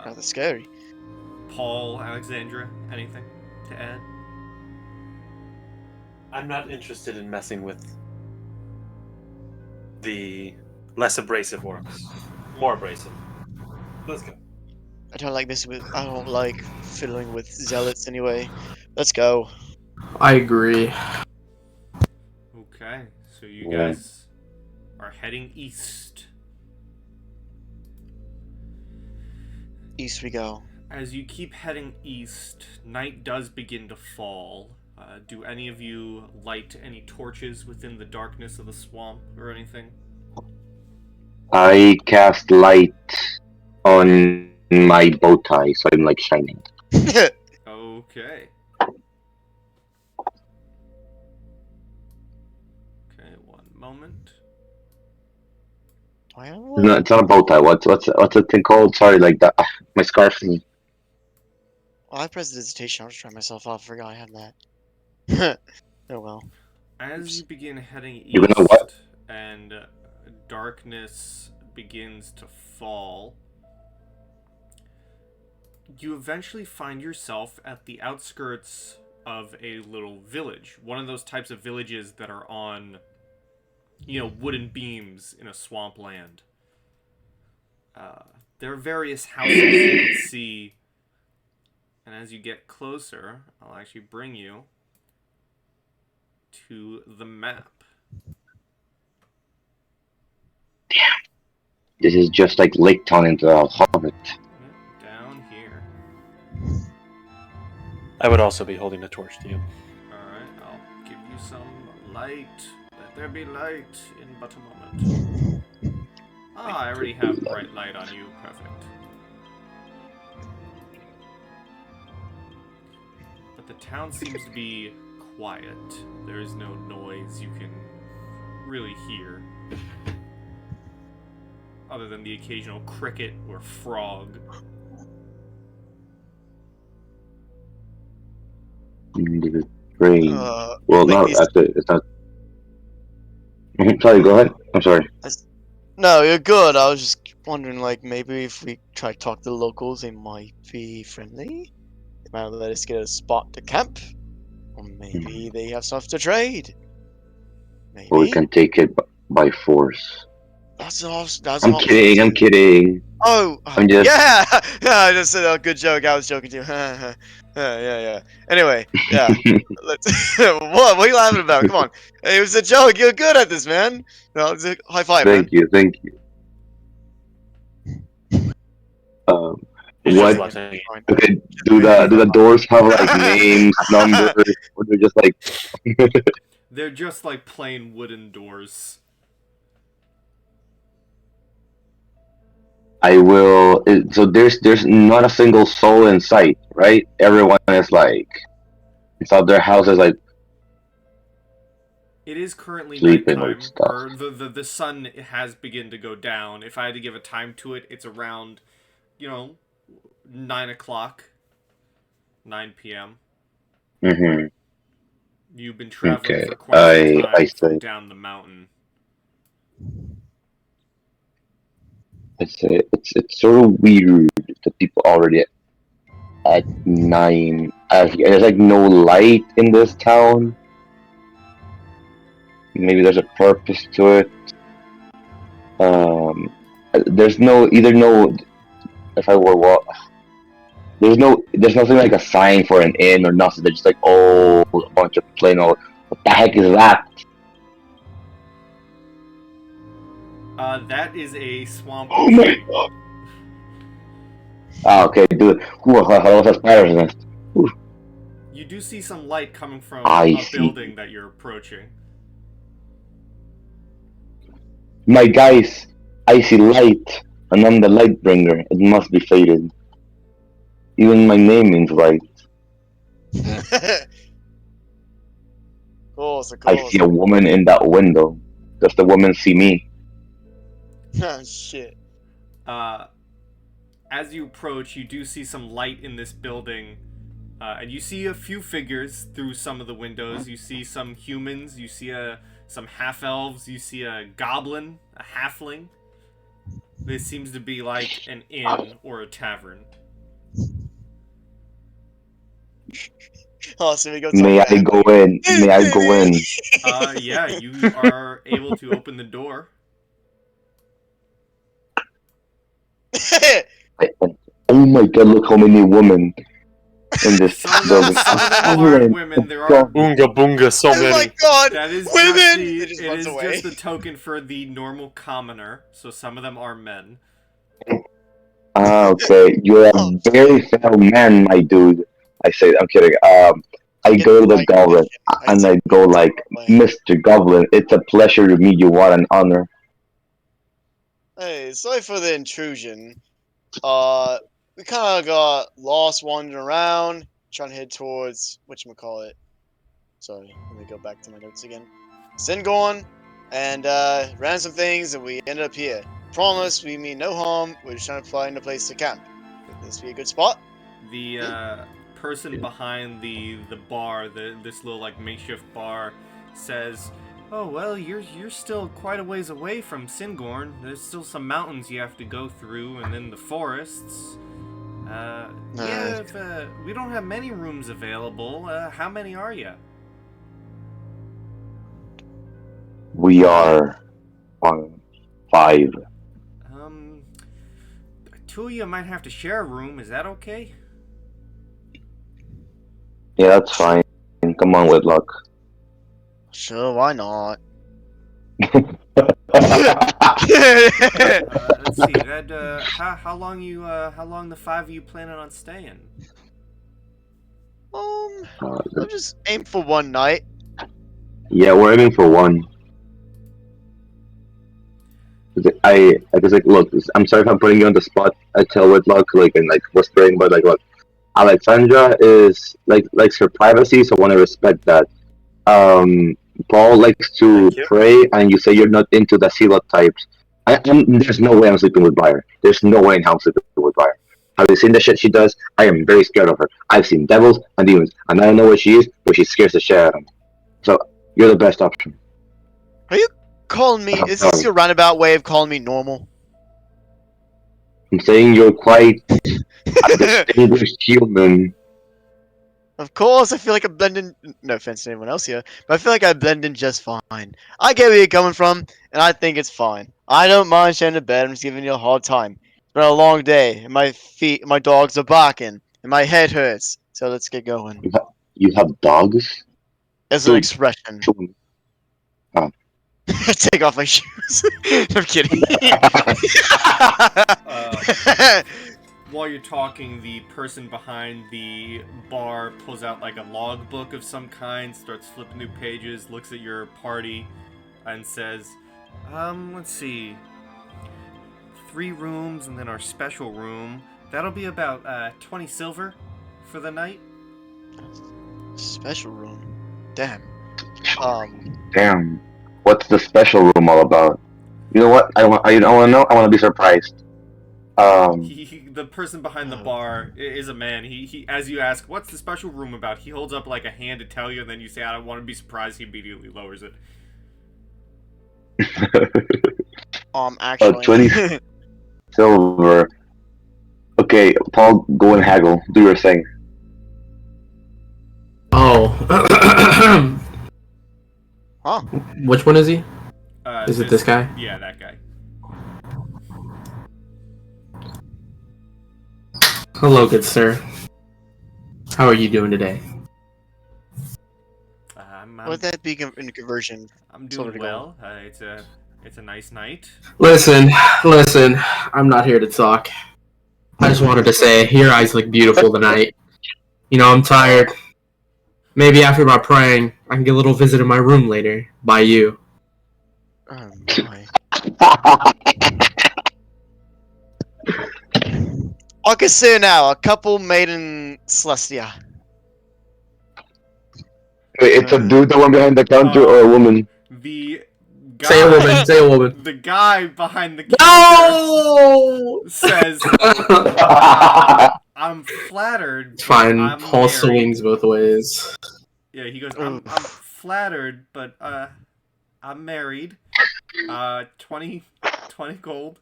Speaker 5: Rather scary.
Speaker 2: Paul, Alexandra, anything to add?
Speaker 6: I'm not interested in messing with the less abrasive orcs. More abrasive. Let's go.
Speaker 5: I don't like I don't like fiddling with zealots anyway. Let's go.
Speaker 4: I agree.
Speaker 2: Okay, so you
Speaker 3: Yeah.
Speaker 2: guys are heading east.
Speaker 5: East we go.
Speaker 2: As you keep heading east, night does begin to fall. Do any of you light any torches within the darkness of the swamp or anything?
Speaker 3: I cast light on my bow tie, so I'm like shining.
Speaker 2: Okay. Okay, one moment.
Speaker 5: Do I have
Speaker 3: It's
Speaker 5: one?
Speaker 3: not, it's not a bow tie. What's the thing called? Sorry, like that. My scarf thing.
Speaker 5: Oh, I pressed the hesitation. I was trying myself off. I forgot I had that. Oh well.
Speaker 2: As you begin heading
Speaker 3: You know what?
Speaker 2: east and darkness begins to fall, you eventually find yourself at the outskirts of a little village. One of those types of villages that are on, wooden beams in a swampland. There are various houses you can see, and as you get closer, I'll actually bring you to the map.
Speaker 3: This is just like Lake Town into the Hobbit.
Speaker 2: Down here.
Speaker 6: I would also be holding a torch to you.
Speaker 2: Alright, I'll give you some light. Let there be light in but a moment. Ah, I already have bright light on you. Perfect. But the town seems to be quiet. There is no noise you can really hear, other than the occasional cricket or frog.
Speaker 3: This is strange. Well,
Speaker 5: Like
Speaker 3: no,
Speaker 5: these-
Speaker 3: actually, it's not. Sorry, go ahead. I'm sorry.
Speaker 5: No, you're good. I was just wondering, like, maybe if we try to talk to the locals, they might be friendly. They might let us get a spot to camp. Or maybe they have stuff to trade. Maybe.
Speaker 3: Or we can take it by force.
Speaker 5: That's awesome. That's
Speaker 3: I'm
Speaker 5: what we
Speaker 3: kidding. I'm
Speaker 5: do.
Speaker 3: kidding.
Speaker 5: Oh,
Speaker 3: I'm just-
Speaker 5: yeah, yeah. I just said a good joke. I was joking too. Yeah. Anyway, yeah. Let's. What are you laughing about? Come on. Hey, it was a joke. You're good at this, man. No, it's a high five, man.
Speaker 3: Thank you. Um,
Speaker 6: He's
Speaker 3: what?
Speaker 6: just laughing.
Speaker 3: Okay, do the doors have like names, numbers, or they're just like?
Speaker 2: They're just like plain wooden doors.
Speaker 3: I will. So there's not a single soul in sight, right? Everyone is like inside their houses, like
Speaker 2: It is currently
Speaker 3: sleeping or
Speaker 2: nighttime,
Speaker 3: stuff.
Speaker 2: or the sun has begun to go down. If I had to give a time to it, it's around, 9 o'clock, 9 p.m.
Speaker 3: Mm-hmm.
Speaker 2: You've been traveling
Speaker 3: Okay,
Speaker 2: for quite some
Speaker 3: I
Speaker 2: time
Speaker 3: see.
Speaker 2: down the mountain.
Speaker 3: It's sort of weird that people already at 9. There's like no light in this town. Maybe there's a purpose to it. There's no either no. If I were what. There's nothing like a sign for an inn or nothing. They're just like, oh, a bunch of plain old. What the heck is that?
Speaker 2: That is a swamp.
Speaker 3: Oh my god. Ah, okay, dude. Ooh, that was a spider's nest.
Speaker 2: You do see some light coming from
Speaker 3: I
Speaker 2: a
Speaker 3: see.
Speaker 2: building that you're approaching.
Speaker 3: My guys, I see light, and I'm the light bringer. It must be fated. Even my name means light.
Speaker 5: Course, of
Speaker 3: I
Speaker 5: course.
Speaker 3: see a woman in that window. Does the woman see me?
Speaker 5: Ah, shit.
Speaker 2: As you approach, you do see some light in this building, and you see a few figures through some of the windows. You see some humans, you see some half-elves, you see a goblin, a halfling. This seems to be like an inn or a tavern.
Speaker 5: Awesome, we go talk
Speaker 3: May
Speaker 5: to
Speaker 3: I go in? May I go in?
Speaker 2: Yeah, you are able to open the door.
Speaker 3: Oh my god, look how many women in this building.
Speaker 2: Some of them
Speaker 3: Oh
Speaker 2: aren't
Speaker 3: my
Speaker 2: women. There are.
Speaker 3: god.
Speaker 6: Oonga boonga, so
Speaker 5: Oh my
Speaker 6: many.
Speaker 5: god!
Speaker 2: That is
Speaker 5: Women!
Speaker 2: just the.
Speaker 5: It just
Speaker 2: It
Speaker 5: runs
Speaker 2: is
Speaker 5: away.
Speaker 2: just the token for the normal commoner. So some of them are men.
Speaker 3: Ah, okay. You're a very fair man, my dude. I say, I'm kidding. I
Speaker 5: Get
Speaker 3: go to the
Speaker 5: right
Speaker 3: goblin
Speaker 5: question.
Speaker 3: and I
Speaker 5: see
Speaker 3: go
Speaker 5: it's
Speaker 3: like,
Speaker 5: away.
Speaker 3: Mr. Goblin, it's a pleasure to meet you. What an honor.
Speaker 5: Hey, sorry for the intrusion. We kind of got lost wandering around, trying to head towards whatchamacallit. Sorry, let me go back to my notes again. Singorn, and ran some things, and we ended up here. Promise, we mean no harm. We're just trying to find a place to camp. Would this be a good spot?
Speaker 2: The person behind the bar, this little like makeshift bar, says, "Oh well, you're still quite a ways away from Singorn. There's still some mountains you have to go through, and then the forests. Yeah, if, we don't have many rooms available. How many are you?"
Speaker 3: We are on 5.
Speaker 2: Two of you might have to share a room. Is that okay?
Speaker 3: Yeah, that's fine. Come on, Whitlock.
Speaker 5: Sure, why not?
Speaker 2: Let's see. That how long the 5 of you planning on staying?
Speaker 5: I'll just aim for one night.
Speaker 3: Yeah, we're aiming for 1. I was like, look, I'm sorry if I'm putting you on the spot. I tell Whitlock, like, and like whispering, but like, look, Alexandra is likes her privacy, so I want to respect that. Paul likes to
Speaker 6: Thank you.
Speaker 3: pray, and you say you're not into the Silat types. There's no way I'm sleeping with Briar. There's no way in hell I'm sleeping with Briar. Have you seen the shit she does? I am very scared of her. I've seen devils and demons, and I don't know what she is, but she scares the shit out of me. So you're the best option.
Speaker 5: Calling me, is this your roundabout way of calling me normal?
Speaker 3: I'm saying you're quite a distinguished human.
Speaker 5: Of course, I feel like I blend in. No offense to anyone else here, but I feel like I blend in just fine. I get where you're coming from, and I think it's fine. I don't mind sharing the bed. I'm just giving you a hard time. It's been a long day, and my dogs are barking, and my head hurts. So let's get going.
Speaker 3: You have dogs?
Speaker 5: As an
Speaker 3: Dude.
Speaker 5: expression.
Speaker 3: Oh.
Speaker 5: Take off my shoes. I'm kidding.
Speaker 2: While you're talking, the person behind the bar pulls out like a logbook of some kind, starts flipping through pages, looks at your party, and says, let's see, 3 rooms and then our special room. That'll be about 20 silver for the night.
Speaker 5: Special room. Damn.
Speaker 3: Damn. What's the special room all about? You know what? I want to know. I want to be surprised.
Speaker 2: The person behind the bar is a man. He as you ask, what's the special room about? He holds up like a hand to tell you, and then you say, I don't want to be surprised. He immediately lowers it.
Speaker 5: Actually.
Speaker 3: 20 silver. Okay, Paul, go and haggle. Do your thing.
Speaker 4: Oh.
Speaker 5: Huh?
Speaker 4: Which one is he? Is it this guy?
Speaker 2: Yeah, that guy.
Speaker 4: Hello, good sir. How are you doing today?
Speaker 5: Would that be in conversion?
Speaker 2: I'm
Speaker 5: Silver
Speaker 2: doing
Speaker 5: to
Speaker 2: well. It's a nice night.
Speaker 4: Listen. I'm not here to talk. I just wanted to say, your eyes look beautiful tonight. You know, I'm tired. Maybe after my praying, I can get a little visit in my room later. By you.
Speaker 5: Oh my. I can see now, a couple made in Celestia.
Speaker 3: Wait, it's a dude, the one behind the counter, or a woman?
Speaker 2: The guy,
Speaker 4: Say a woman.
Speaker 2: The guy behind the counter
Speaker 4: No!
Speaker 2: says, I'm flattered.
Speaker 4: It's fine.
Speaker 2: I'm
Speaker 4: Paul
Speaker 2: married."
Speaker 4: swings both ways.
Speaker 2: Yeah, he goes, I'm flattered, but I'm married. 20 gold.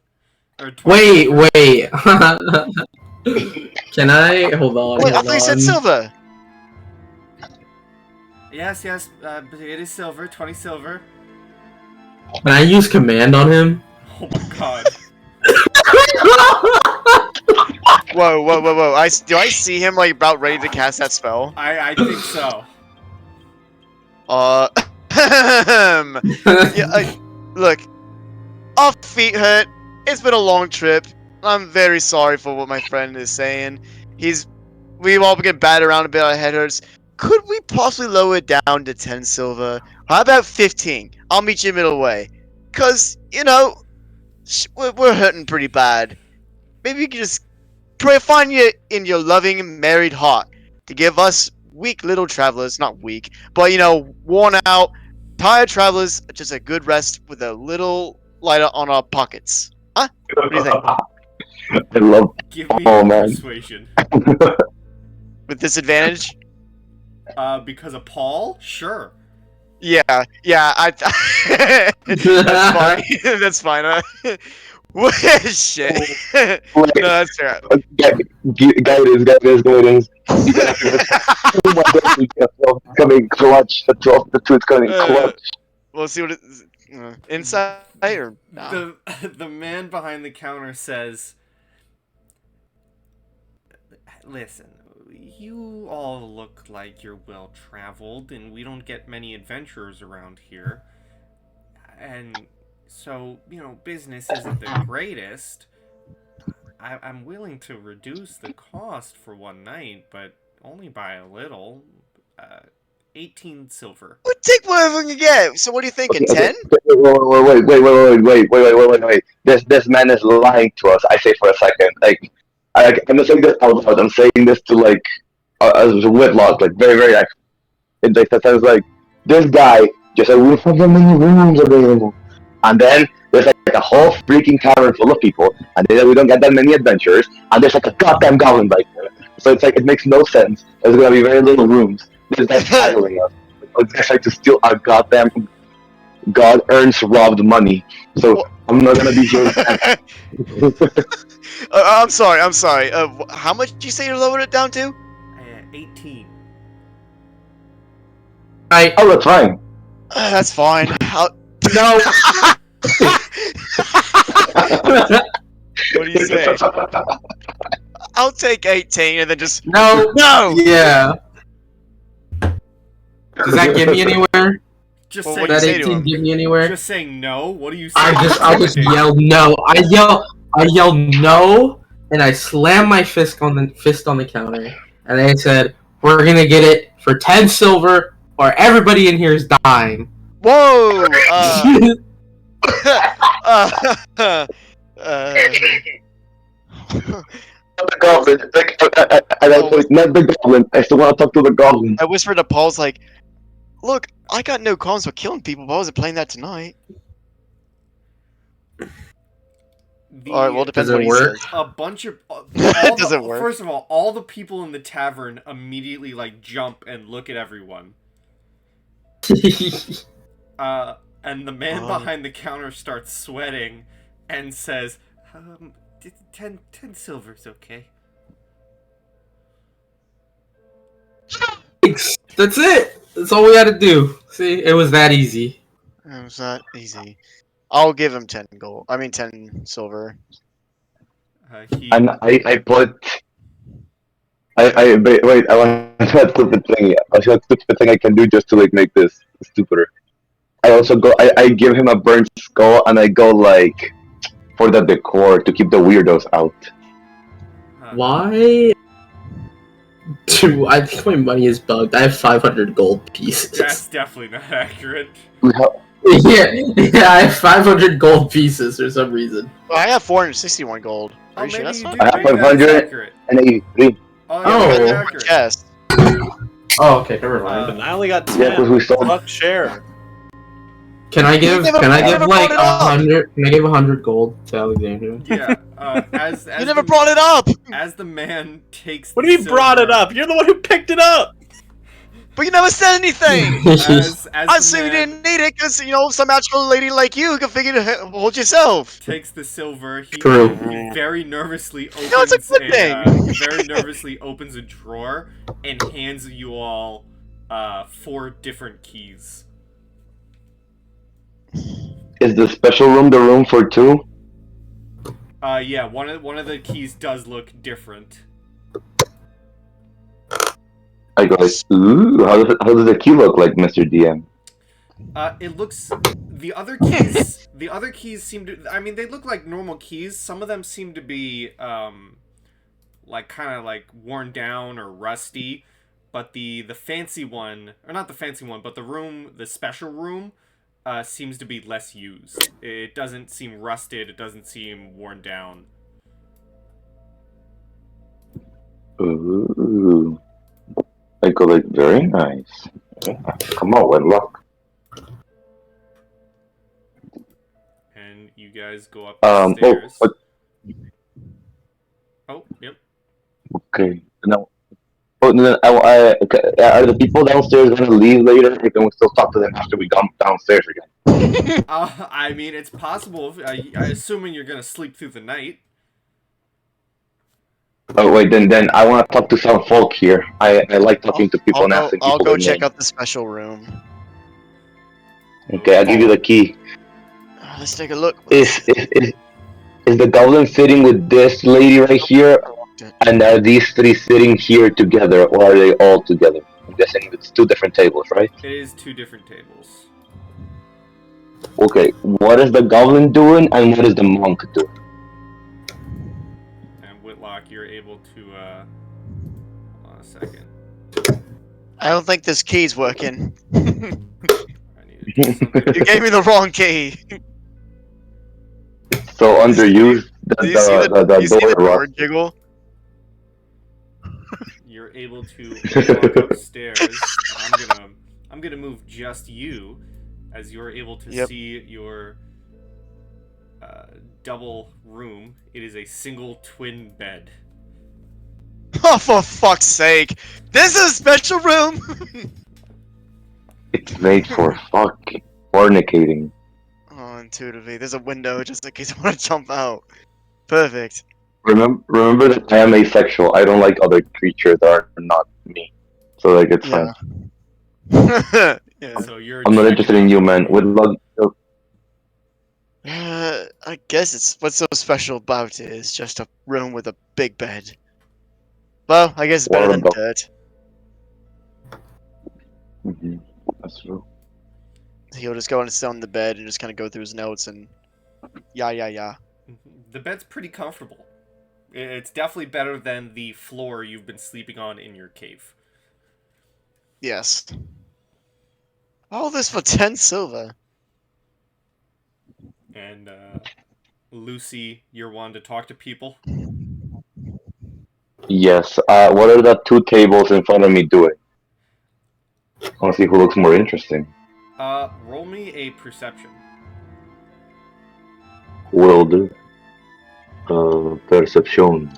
Speaker 2: Or 20
Speaker 4: Wait. Can I hold on?
Speaker 5: Wait, I
Speaker 4: hold
Speaker 5: thought you said
Speaker 4: on.
Speaker 5: silver.
Speaker 2: Yes, it is silver. 20 silver.
Speaker 4: Can I use command on him?
Speaker 2: Oh my god.
Speaker 5: Whoa! Do I see him like about ready to cast that spell?
Speaker 2: I think so.
Speaker 5: Yeah. Look, our feet hurt. It's been a long trip. I'm very sorry for what my friend is saying. We've all been battered around a bit. Our head hurts. Could we possibly lower it down to 10 silver? How about 15? I'll meet you middle way. Cause we're hurting pretty bad. Maybe you can just find you in your loving married heart to give us weak little travelers, not weak, but worn out, tired travelers, just a good rest with a little lighter on our pockets. Huh? What do you think?
Speaker 3: I love.
Speaker 2: Give me
Speaker 3: Oh,
Speaker 2: a
Speaker 3: man.
Speaker 2: persuasion.
Speaker 5: With disadvantage?
Speaker 2: Because of Paul? Sure.
Speaker 5: Yeah. That's fine. That's fine. Shit. No, that's fair.
Speaker 3: Guidance. Oh my god, the 12 coming clutch. The 12, the 2 is coming clutch.
Speaker 5: We'll see what it is. Insight or nah?
Speaker 2: The man behind the counter says, "Listen, you all look like you're well traveled, and we don't get many adventurers around here. And so, business isn't the greatest. I'm willing to reduce the cost for one night, but only by a little. 18 silver."
Speaker 5: We'll take whatever we can get. So what are you thinking? 10?
Speaker 3: Wait. This man is lying to us. I say for a second. I'm not saying this out loud. I'm saying this to as Whitlock, very, very accurate. That sounds like this guy just said we don't have that many rooms available, and then there's a whole freaking tavern full of people, and then we don't get that many adventurers, and there's a goddamn goblin right there. So it's it makes no sense. There's gonna be very little rooms. This guy's haggling us. It's just to steal our goddamn God earns robbed money. So I'm not gonna be here.
Speaker 5: I'm sorry. How much did you say you lowered it down to?
Speaker 2: 18.
Speaker 3: Oh, that's fine.
Speaker 5: That's fine.
Speaker 4: No.
Speaker 5: What do you say? I'll take 18 and then just
Speaker 4: No.
Speaker 5: No.
Speaker 4: Yeah. Does that get me anywhere?
Speaker 2: Just
Speaker 5: Well,
Speaker 2: saying,
Speaker 5: what do you
Speaker 4: That
Speaker 5: say to
Speaker 4: 18
Speaker 5: him?
Speaker 4: get me anywhere?
Speaker 2: just saying no. What do you say?
Speaker 4: I just yell no. I yell no, and I slam my fist on the counter, and I said, "We're gonna get it for 10 silver, or everybody in here is dying."
Speaker 5: Whoa.
Speaker 3: The goblin. Not the goblin. I still want to talk to the goblin.
Speaker 5: I whispered to Paul's look, I got no qualms with killing people, but I wasn't playing that tonight. Alright, well, it depends
Speaker 4: Does it
Speaker 5: what he
Speaker 4: work?
Speaker 5: says.
Speaker 2: A bunch of
Speaker 5: It doesn't work.
Speaker 2: First of all the people in the tavern immediately jump and look at everyone. And the man behind the counter starts sweating and says, 10 silver's okay.
Speaker 4: Thanks. That's it. That's all we had to do. See, it was that easy.
Speaker 5: It was not easy. I'll give him 10 gold. I mean 10 silver.
Speaker 3: And I put. Wait. I want to stupid thing. I want a stupid thing I can do just to make this stupider. I also go. I give him a burnt skull, and I go for the decor to keep the weirdos out.
Speaker 4: Why? Dude, I think my money is bugged. I have 500 gold pieces.
Speaker 2: That's definitely not accurate.
Speaker 4: Yeah, I have 500 gold pieces for some reason.
Speaker 5: Well, I have 461 gold.
Speaker 2: Oh,
Speaker 5: Are you sure
Speaker 2: maybe
Speaker 5: that's
Speaker 2: you
Speaker 5: not?
Speaker 2: do.
Speaker 3: I have
Speaker 2: Maybe that's
Speaker 3: 500.
Speaker 2: accurate.
Speaker 3: And 83.
Speaker 2: Oh,
Speaker 4: Oh.
Speaker 2: yeah, that's
Speaker 5: More
Speaker 2: accurate.
Speaker 5: chest.
Speaker 4: Oh, okay, never mind.
Speaker 6: And I only got 10.
Speaker 3: Yeah, because we sold.
Speaker 6: Fuck share.
Speaker 4: Can I give
Speaker 5: never brought it up.
Speaker 4: 100? Can I give 100 gold to Alexandria?
Speaker 2: Yeah. As
Speaker 5: You never brought it up!
Speaker 2: As the man takes.
Speaker 6: What do you mean brought it
Speaker 2: silver-
Speaker 6: up? You're the one who picked it up!
Speaker 5: But you never said anything!
Speaker 2: As
Speaker 5: I
Speaker 2: the
Speaker 5: assume you
Speaker 2: man
Speaker 5: didn't need it because, some magical lady like you can figure to hold yourself.
Speaker 2: takes the silver, he
Speaker 4: True.
Speaker 2: very nervously opens
Speaker 5: No, it's a good thing.
Speaker 2: very nervously opens a drawer and hands you all 4 different keys.
Speaker 3: Is the special room the room for 2?
Speaker 2: Yeah, one of the keys does look different.
Speaker 3: I go like, ooh, how does the key look like, Mr. DM?
Speaker 2: It looks the other keys. The other keys seem to. I mean, they look like normal keys. Some of them seem to be like kind of like worn down or rusty. But the fancy one, or not the fancy one, but the special room, seems to be less used. It doesn't seem rusted. It doesn't seem worn down.
Speaker 3: Ooh. I go like, very nice. Yeah. Come on, Wedlock.
Speaker 2: And you guys go up the stairs. Oh, yep.
Speaker 3: Okay. Now, are the people downstairs gonna leave later, or can we still talk to them after we come downstairs again?
Speaker 2: I mean, it's possible. I assuming you're gonna sleep through the night.
Speaker 3: Oh wait, then I want to talk to some folk here. I like talking to people and asking people
Speaker 5: I'll go
Speaker 3: their
Speaker 5: check
Speaker 3: name.
Speaker 5: out the special room.
Speaker 3: Okay, I'll give you the key.
Speaker 5: Let's take a look.
Speaker 3: Is the goblin sitting with this lady right here, and are these 3 sitting here together, or are they all together? I'm guessing it's 2 different tables, right?
Speaker 2: It is 2 different tables.
Speaker 3: Okay, what is the goblin doing, and what is the monk doing?
Speaker 2: And Whitlock, you're able to, hold on a second.
Speaker 5: I don't think this key's working.
Speaker 2: I need to do something.
Speaker 5: You gave me the wrong key.
Speaker 3: So underused,
Speaker 5: Do you see the
Speaker 3: door
Speaker 5: door
Speaker 3: rust.
Speaker 5: jiggle?
Speaker 2: You're able to walk upstairs. I'm gonna move just you, as you're able to see your double room. It is a single twin bed.
Speaker 5: Oh, for fuck's sake! This is a special room.
Speaker 3: It's made for fucking fornicating.
Speaker 5: Oh, intuitively, there's a window just in case I want to jump out. Perfect.
Speaker 3: Remember that I am asexual. I don't like other creatures that are not me. So like it's fine.
Speaker 5: Yeah.
Speaker 2: So you're.
Speaker 3: I'm not interested in you, man. With love.
Speaker 5: I guess it's what's so special about it is just a room with a big bed. Well, I guess it's better than dirt.
Speaker 3: Mm-hmm. That's true.
Speaker 5: He'll just go and sit on the bed and just kind of go through his notes and yeah.
Speaker 2: The bed's pretty comfortable. It's definitely better than the floor you've been sleeping on in your cave.
Speaker 5: Yes. All this for 10 silver.
Speaker 2: And Lucy, you're one to talk to people.
Speaker 3: Yes. What are the 2 tables in front of me doing? I want to see who looks more interesting.
Speaker 2: Roll me a perception.
Speaker 3: Will do. Perception.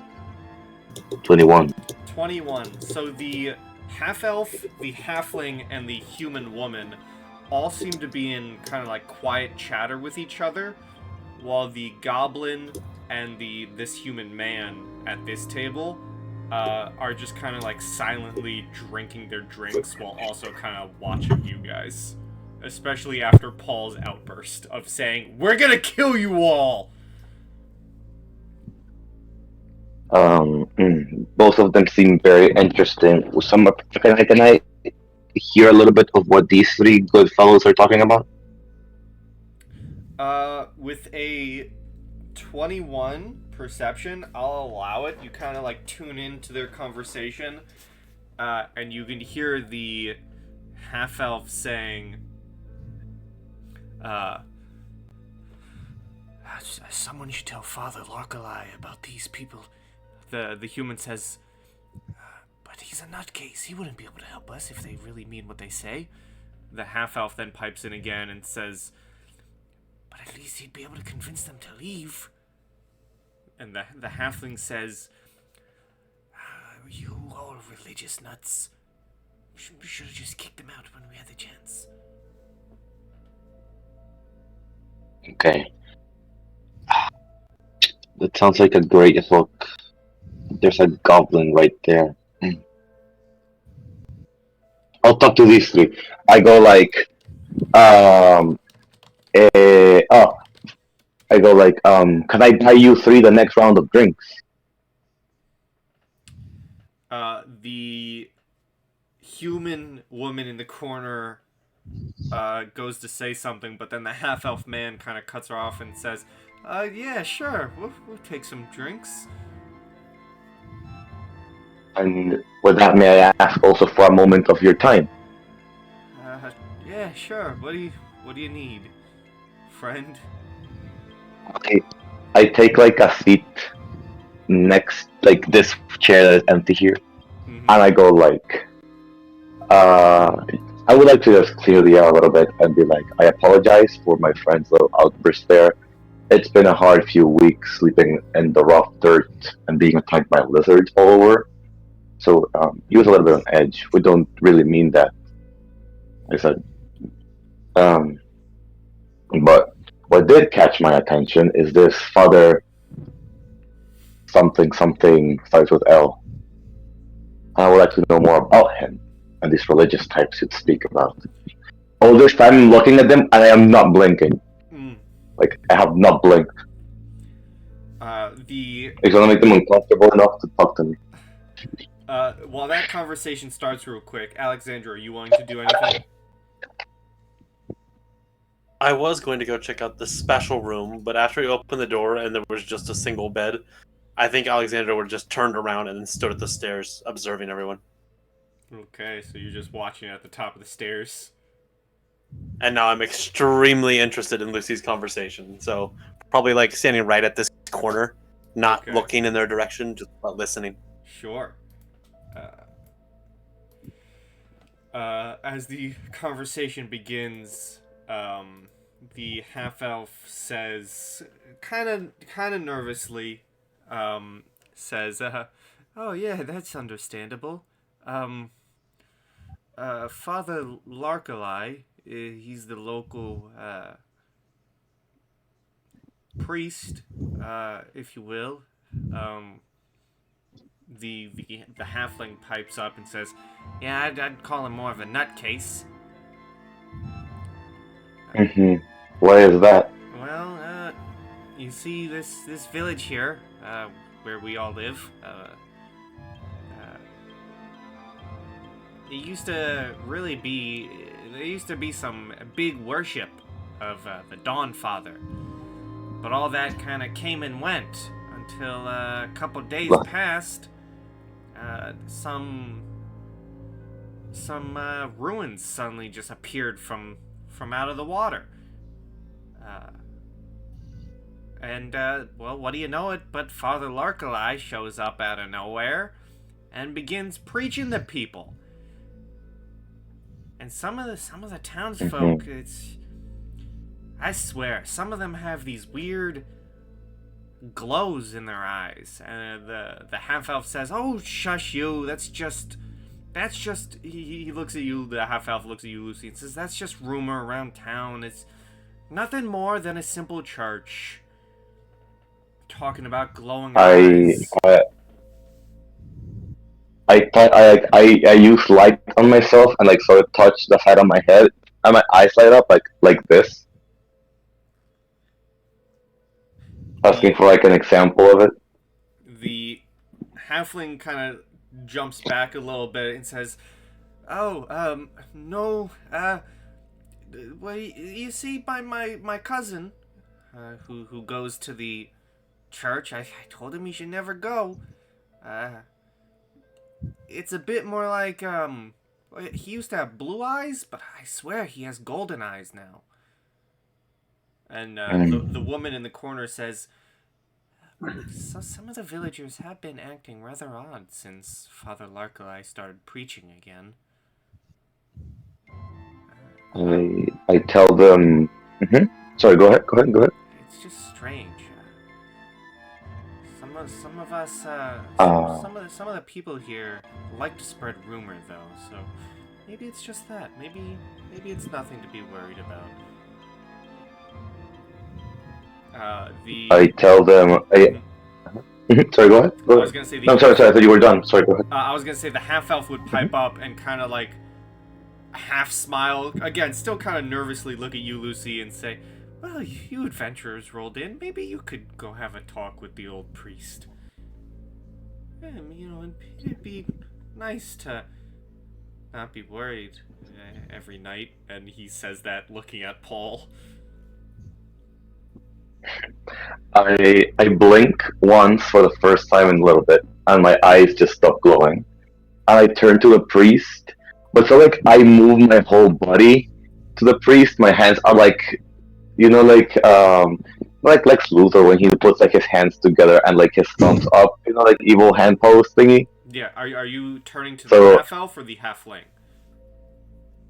Speaker 3: 21.
Speaker 2: 21. So the half-elf, the halfling, and the human woman all seem to be in kind of like quiet chatter with each other, while the goblin and this human man at this table are just kind of like silently drinking their drinks while also kind of watching you guys. Especially after Paul's outburst of saying, "We're gonna kill you all!"
Speaker 3: Both of them seem very interesting. Can I hear a little bit of what these 3 good fellows are talking about?
Speaker 2: With a 21 perception, I'll allow it. You kind of like tune into their conversation, and you can hear the half-elf saying, "Someone should tell Father Lockeleye about these people." The human says, "But he's a nutcase. He wouldn't be able to help us if they really mean what they say." The half-elf then pipes in again and says, "But at least he'd be able to convince them to leave." And the halfling says, "You all religious nuts. We should have just kicked them out when we had the chance."
Speaker 3: Okay. That sounds like a great hook. There's a goblin right there. I'll talk to these three. I go like, um, oh, I go like, can I buy you three the next round of drinks?
Speaker 2: The human woman in the corner goes to say something, but then the half-elf man kind of cuts her off and says, yeah, sure, we'll take some drinks.
Speaker 3: And with that, may I ask also for a moment of your time?
Speaker 2: Yeah, sure. What do you need, friend?
Speaker 3: Okay, I take like a seat next, like this chair that is empty here,
Speaker 2: Mhm.
Speaker 3: and I go like, I would like to just clear the air a little bit and be like, I apologize for my friend's little outburst there. It's been a hard few weeks sleeping in the rough dirt and being attacked by lizards all over. So he was a little bit on edge. We don't really mean that. I said, but what did catch my attention is this Father something starts with L. I would like to know more about him and these religious types you'd speak about. All this time I'm looking at them and I am not blinking. Like, I have not blinked. It's gonna make them uncomfortable enough to talk to me.
Speaker 2: While that conversation starts real quick, Alexandra, are you wanting to do anything?
Speaker 6: I was going to go check out the special room, but after we opened the door and there was just a single bed, I think Alexandra would have just turned around and then stood at the stairs, observing everyone.
Speaker 2: Okay, so you're just watching at the top of the stairs.
Speaker 6: And now I'm extremely interested in Lucy's conversation, so probably like standing right at this corner, not
Speaker 2: Okay.
Speaker 6: looking in their direction, just listening.
Speaker 2: Sure. As the conversation begins, the half-elf says, kind of nervously, says, "Oh yeah, that's understandable. Father Larkalai, he's the local priest, if you will. The halfling pipes up and says, "Yeah, I'd call him more of a nutcase."
Speaker 3: Why is that?
Speaker 2: Well, you see this village here, where we all live. It used to really be. There used to be some big worship of the Dawn Father, but all that kind of came and went until a couple days passed. Some ruins suddenly just appeared from out of the water. Well, what do you know it? But Father Larkalai shows up out of nowhere and begins preaching to people. And some of the townsfolk, I swear, some of them have these weird glows in their eyes. And the half-elf says, "Oh, shush you, that's just he looks at you, the half-elf looks at you, Lucy, and says, "That's just rumor around town. It's nothing more than a simple church." Talking about glowing eyes.
Speaker 3: I use light on myself and like sort of touch the side of my head and my eyes light up like this. Asking for like an example of it.
Speaker 2: The halfling kind of jumps back a little bit and says, "Oh, no, well, you see, my cousin, who goes to the church, I told him he should never go. It's a bit more like, he used to have blue eyes, but I swear he has golden eyes now." And the woman in the corner says, "So some of the villagers have been acting rather odd since Father Larkalai started preaching again."
Speaker 3: I tell them. Sorry, go ahead.
Speaker 2: It's just strange. Some of us, some of the people here like to spread rumor, though. So maybe it's just that. Maybe it's nothing to be worried about.
Speaker 3: I tell them. Sorry, go ahead.
Speaker 2: I was gonna say
Speaker 3: No, sorry. I thought you were done. Sorry, go ahead.
Speaker 2: I was gonna say the half elf would pipe up and kind of like half smile, again, still kind of nervously look at you, Lucy, and say, "Well, you adventurers rolled in. Maybe you could go have a talk with the old priest. It'd be nice to not be worried every night." And he says that looking at Paul.
Speaker 3: I blink once for the first time in a little bit, and my eyes just stop glowing. And I turn to the priest, but so like I move my whole body to the priest. My hands are like, like Lex Luthor when he puts like his hands together and like his thumbs up, like evil hand pose thingy.
Speaker 2: Yeah, are you turning to the
Speaker 3: So
Speaker 2: half elf or the halfling?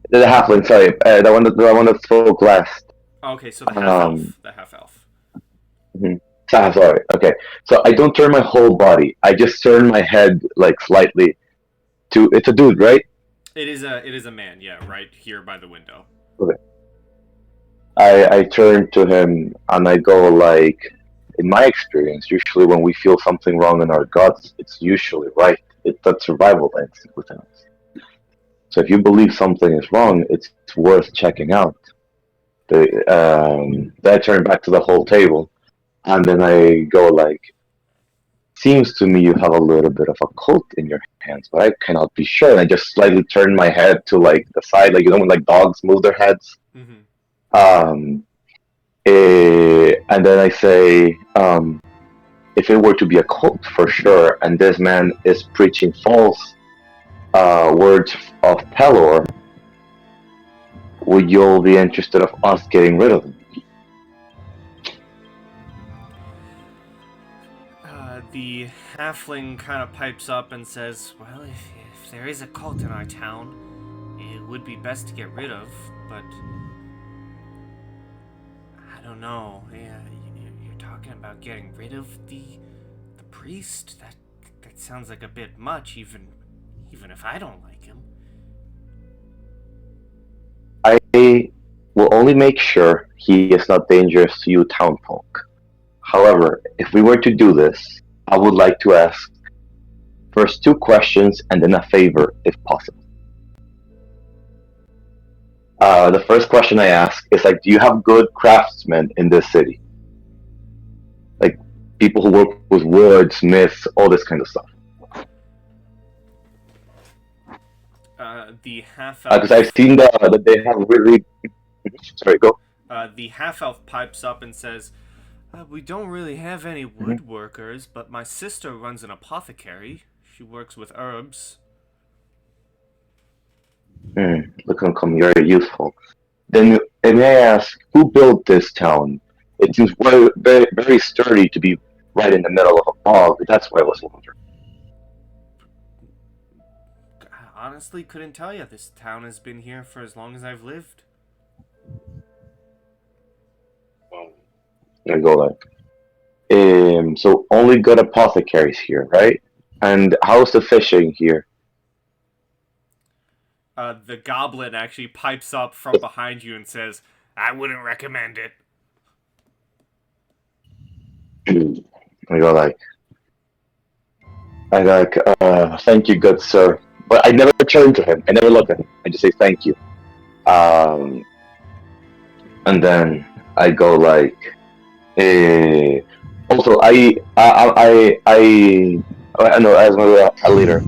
Speaker 3: the halfling, sorry, the one that spoke last.
Speaker 2: Okay, so the half elf. The half elf.
Speaker 3: Sorry. Okay, so I don't turn my whole body. I just turn my head like slightly. It's a dude, right?
Speaker 2: It is a man. Yeah, right here by the window.
Speaker 3: Okay. I turn to him and I go like, in my experience, usually when we feel something wrong in our guts, it's usually right. It's that survival instinct within us. So if you believe something is wrong, it's worth checking out. Then I turn back to the whole table, and then I go like, seems to me you have a little bit of a cult in your hands, but I cannot be sure. And I just slightly turn my head to like the side, like when like dogs move their heads.
Speaker 2: Mm-hmm.
Speaker 3: And then I say, if it were to be a cult for sure, and this man is preaching false words of Pelor, would you all be interested of us getting rid of him?
Speaker 2: The halfling kind of pipes up and says, "Well, if there is a cult in our town, it would be best to get rid of, but I don't know. Yeah, you're talking about getting rid of the priest? That sounds like a bit much, even if I don't like him."
Speaker 3: I will only make sure he is not dangerous to you townfolk. However, if we were to do this, I would like to ask first 2 questions and then a favor, if possible. The first question I ask is like, do you have good craftsmen in this city? Like people who work with wood, smiths, all this kind of stuff.
Speaker 2: The half elf.
Speaker 3: Because I've seen that they have really. Sorry, go.
Speaker 2: The half elf pipes up and says, "We don't really have any woodworkers, but my sister runs an apothecary. She works with herbs."
Speaker 3: Look, come very useful. Then may I ask, who built this town? It seems very, very, very sturdy to be right in the middle of a bog. That's why I was wondering.
Speaker 2: I honestly couldn't tell you. This town has been here for as long as I've lived.
Speaker 3: I go like, so only good apothecaries here, right? And how's the fishing here?
Speaker 2: The goblin actually pipes up from behind you and says, "I wouldn't recommend it."
Speaker 3: I go like, thank you, good sir. But I never turn to him. I never look at him. I just say thank you. And then I go like, also I know as a leader.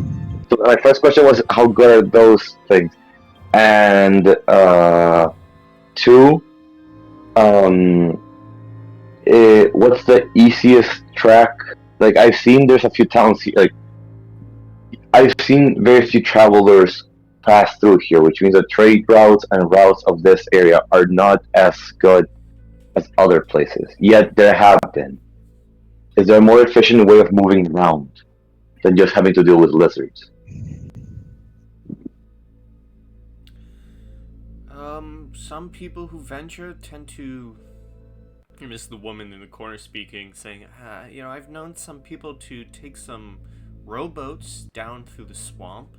Speaker 3: So my first question was how good are those things, and 2, what's the easiest track? Like I've seen there's a few towns here, like I've seen very few travelers pass through here, which means that trade routes and routes of this area are not as good as other places. Yet there have been. Is there a more efficient way of moving around than just having to deal with lizards?
Speaker 2: Some people who venture tend to... You miss the woman in the corner speaking, saying, I've known some people to take some rowboats down through the swamp.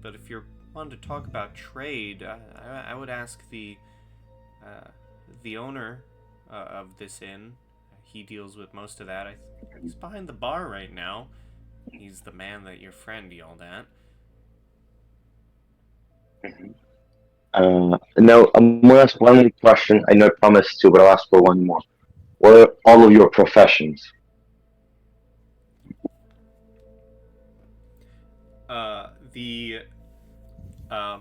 Speaker 2: But if you're wanting to talk about trade, I would ask the owner of this inn. He deals with most of that. He's behind the bar right now. He's the man that your friend yelled at.
Speaker 3: Now, I'm gonna ask one more question. I know I promised to, but I'll ask for one more. What are all of your professions?
Speaker 2: The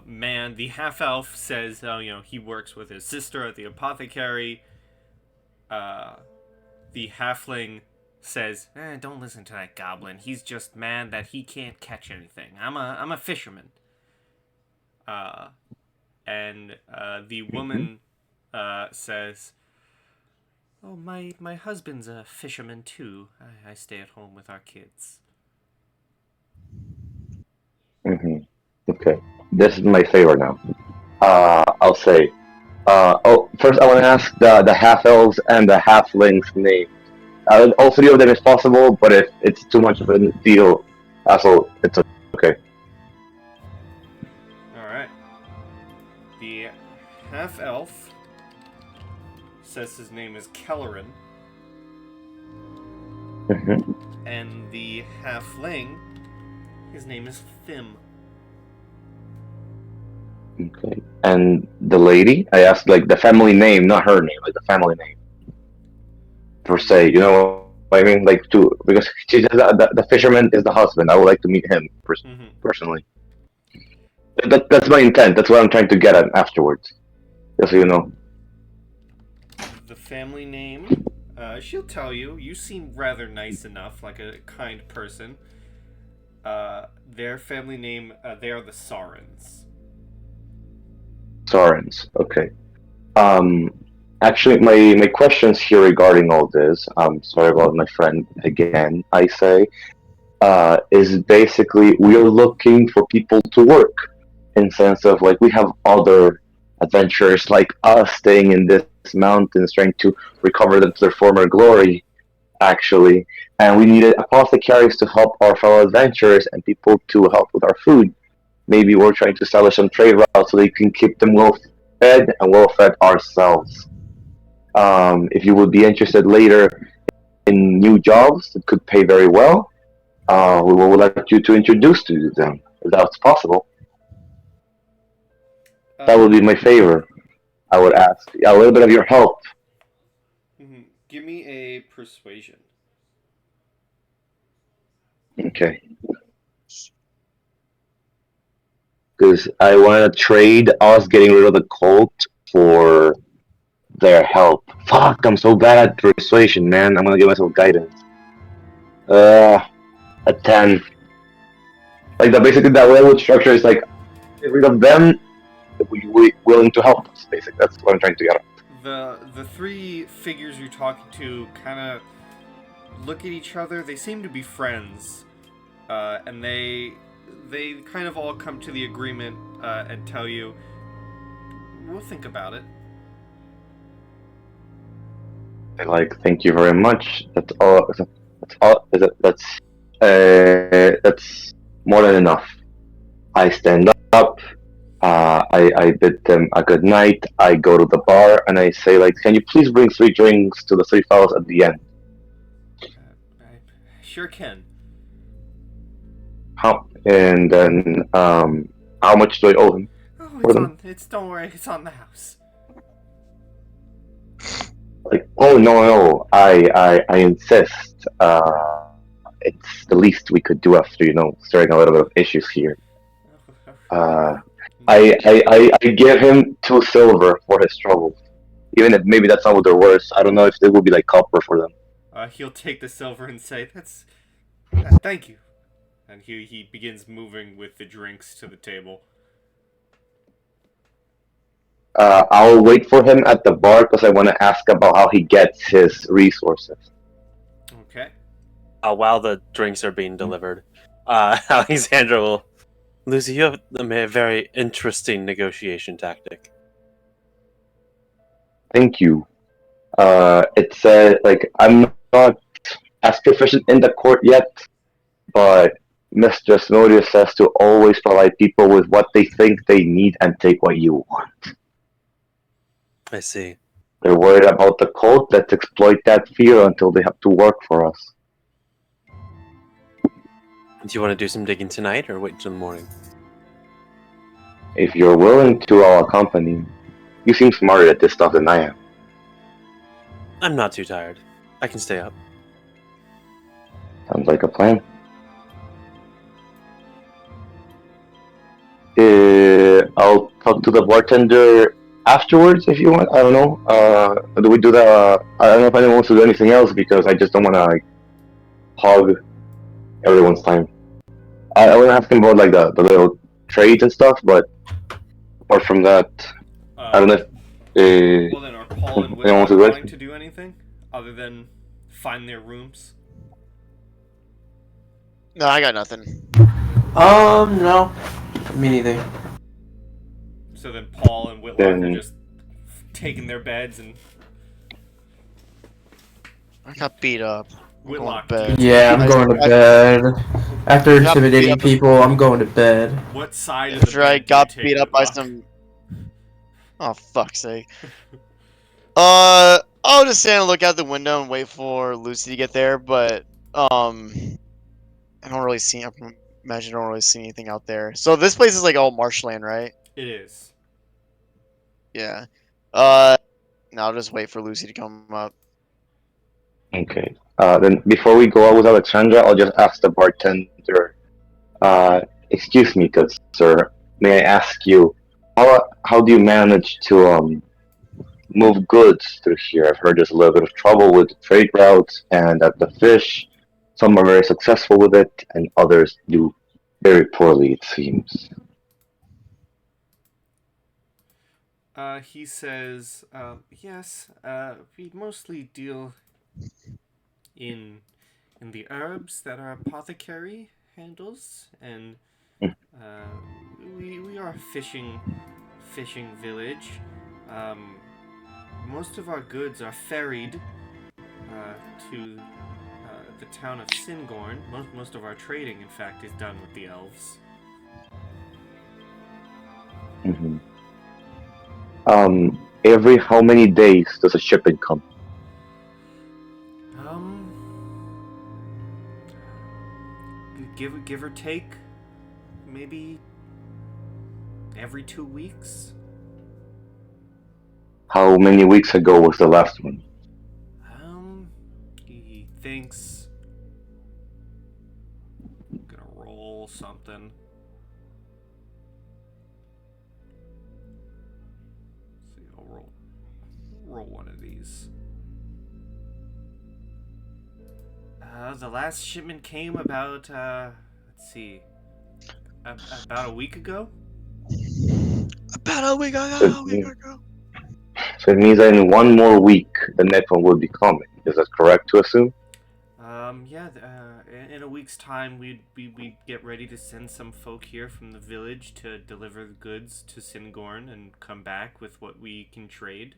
Speaker 2: man, the half elf, says, he works with his sister at the apothecary. The halfling says, don't listen to that goblin. He's just mad that he can't catch anything. I'm a fisherman. And the woman says, "Oh, my husband's a fisherman too. I stay at home with our kids."
Speaker 3: Hmm. Okay, this is my favorite now. I'll say. First I want to ask the half elves and the halflings name. All three of them is possible, but if it's too much of a deal, also it's okay.
Speaker 2: All right. The half elf says his name is Kelleran,
Speaker 3: Hmm.
Speaker 2: and the halfling, his name is Thim.
Speaker 3: Okay. And the lady, I asked like the family name, not her name, like the family name per se. You know what I mean? Like to because she says that the fisherman is the husband. I would like to meet him
Speaker 2: Mm-hmm.
Speaker 3: personally. That's my intent. That's what I'm trying to get at afterwards. Just so you know.
Speaker 2: The family name, she'll tell you. You seem rather nice enough, like a kind person. Their family name, they are the Sarens.
Speaker 3: Sorens. Okay. Um, Actually, my questions here regarding all this, sorry about my friend again, I say, is basically we're looking for people to work in sense of like we have other adventurers like us staying in this mountains trying to recover them to their former glory, actually, and we needed apothecaries to help our fellow adventurers and people to help with our food. Maybe we're trying to establish some trade routes so they can keep them well fed and well fed ourselves. If you would be interested later in new jobs that could pay very well, we would like you to introduce to them, if that's possible. That would be my favor. I would ask a little bit of your help.
Speaker 2: Give me a persuasion.
Speaker 3: Okay. Because I want to trade us getting rid of the cult for their help. Fuck, I'm so bad at persuasion, man. I'm gonna give myself guidance. Uh, a 10. Like, basically, that railroad structure is like, get rid of them, we willing to help us, basically. That's what I'm trying to get at.
Speaker 2: The three figures you're talking to kind of look at each other. They seem to be friends, and they kind of all come to the agreement and tell you, "We'll think about it."
Speaker 3: I like, thank you very much. That's all. That's all. That's more than enough. I stand up. I bid them a good night. I go to the bar and I say, like, can you please bring 3 drinks to the 3 fellows at the end?
Speaker 2: I sure can.
Speaker 3: And then, how much do I owe him?
Speaker 2: Oh,
Speaker 3: For them?
Speaker 2: don't worry, it's on the house.
Speaker 3: Like, oh no, I insist. It's the least we could do after, stirring a little bit of issues here. I give him 2 silver for his troubles. Even if maybe that's not what they're worth. I don't know if they will be like copper for them.
Speaker 2: He'll take the silver and say, thank you. And he begins moving with the drinks to the table.
Speaker 3: I'll wait for him at the bar because I want to ask about how he gets his resources.
Speaker 2: Okay.
Speaker 6: While the drinks are being delivered, Alexandra will... Lucy, you have a very interesting negotiation tactic.
Speaker 3: Thank you. It's like I'm not as proficient in the court yet, but Mr. Snodius says to always provide people with what they think they need and take what you want.
Speaker 6: I see.
Speaker 3: They're worried about the cult. Let's exploit that fear until they have to work for us.
Speaker 6: Do you want to do some digging tonight or wait till the morning?
Speaker 3: If you're willing to accompany, you seem smarter at this stuff than I am.
Speaker 6: I'm not too tired. I can stay up.
Speaker 3: Sounds like a plan. I'll talk to the bartender afterwards if you want. I don't know. Do we do that? I don't know if anyone wants to do anything else because I just don't want to like hog everyone's time. I was asking about like the little trades and stuff, but apart from that, I don't know if
Speaker 2: Well then, are Paul and
Speaker 3: anyone
Speaker 2: Whitlock
Speaker 3: wants to do
Speaker 2: wanting
Speaker 3: anything.
Speaker 2: to do anything other than find their rooms?
Speaker 5: No, I got nothing.
Speaker 4: No. Me neither.
Speaker 2: So then Paul and Whitlock are
Speaker 3: Then-
Speaker 2: just taking their beds and
Speaker 5: I got beat up. I'm going
Speaker 2: Whitlock.
Speaker 5: to bed.
Speaker 4: Yeah, I'm going to bed. After
Speaker 5: I got beat
Speaker 4: intimidating
Speaker 5: up.
Speaker 4: people, I'm going to bed.
Speaker 2: What side of the
Speaker 5: After I
Speaker 2: bed do you
Speaker 5: got
Speaker 2: take,
Speaker 5: beat up by
Speaker 2: Whitlock?
Speaker 5: some. Oh fuck's sake. I'll just stand and look out the window and wait for Lucy to get there, but I don't really see. I imagine I don't really see anything out there. So this place is like all marshland, right?
Speaker 2: It is.
Speaker 5: Yeah. No, I'll just wait for Lucy to come up.
Speaker 3: Okay. Then before we go out with Alexandra, I'll just ask the bartender. Excuse me, good sir. May I ask you, how do you manage to move goods through here? I've heard there's a little bit of trouble with the trade routes and at the fish. Some are very successful with it, and others do very poorly, it seems.
Speaker 2: He says, yes, we mostly deal in the herbs that our apothecary handles, and we are a fishing village. Most of our goods are ferried to the town of Singorn. Most of our trading, in fact, is done with the elves.
Speaker 3: Mm-hmm. Every how many days does a shipment come?
Speaker 2: Give or take, maybe every 2 weeks.
Speaker 3: How many weeks ago was the last one?
Speaker 2: He thinks. I'm gonna roll something. Let's see, I'll roll one of these. The last shipment came about, let's see, about a week ago?
Speaker 5: About a week ago.
Speaker 3: So it means that in one more week, the next one will be coming. Is that correct to assume?
Speaker 2: Yeah, in a week's time, we'd get ready to send some folk here from the village to deliver the goods to Singorn and come back with what we can trade.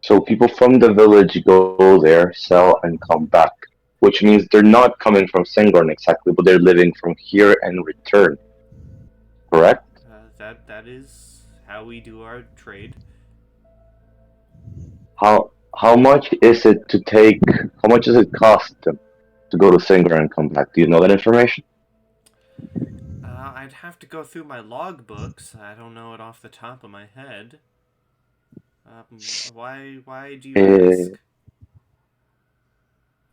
Speaker 3: So people from the village go there, sell, and come back. Which means they're not coming from Singorn exactly, but they're living from here and return. Correct?
Speaker 2: That is how we do our trade.
Speaker 3: How much is it to take? How much does it cost them to go to Singorn and come back? Do you know that information?
Speaker 2: I'd have to go through my logbooks. I don't know it off the top of my head. Why do you ask?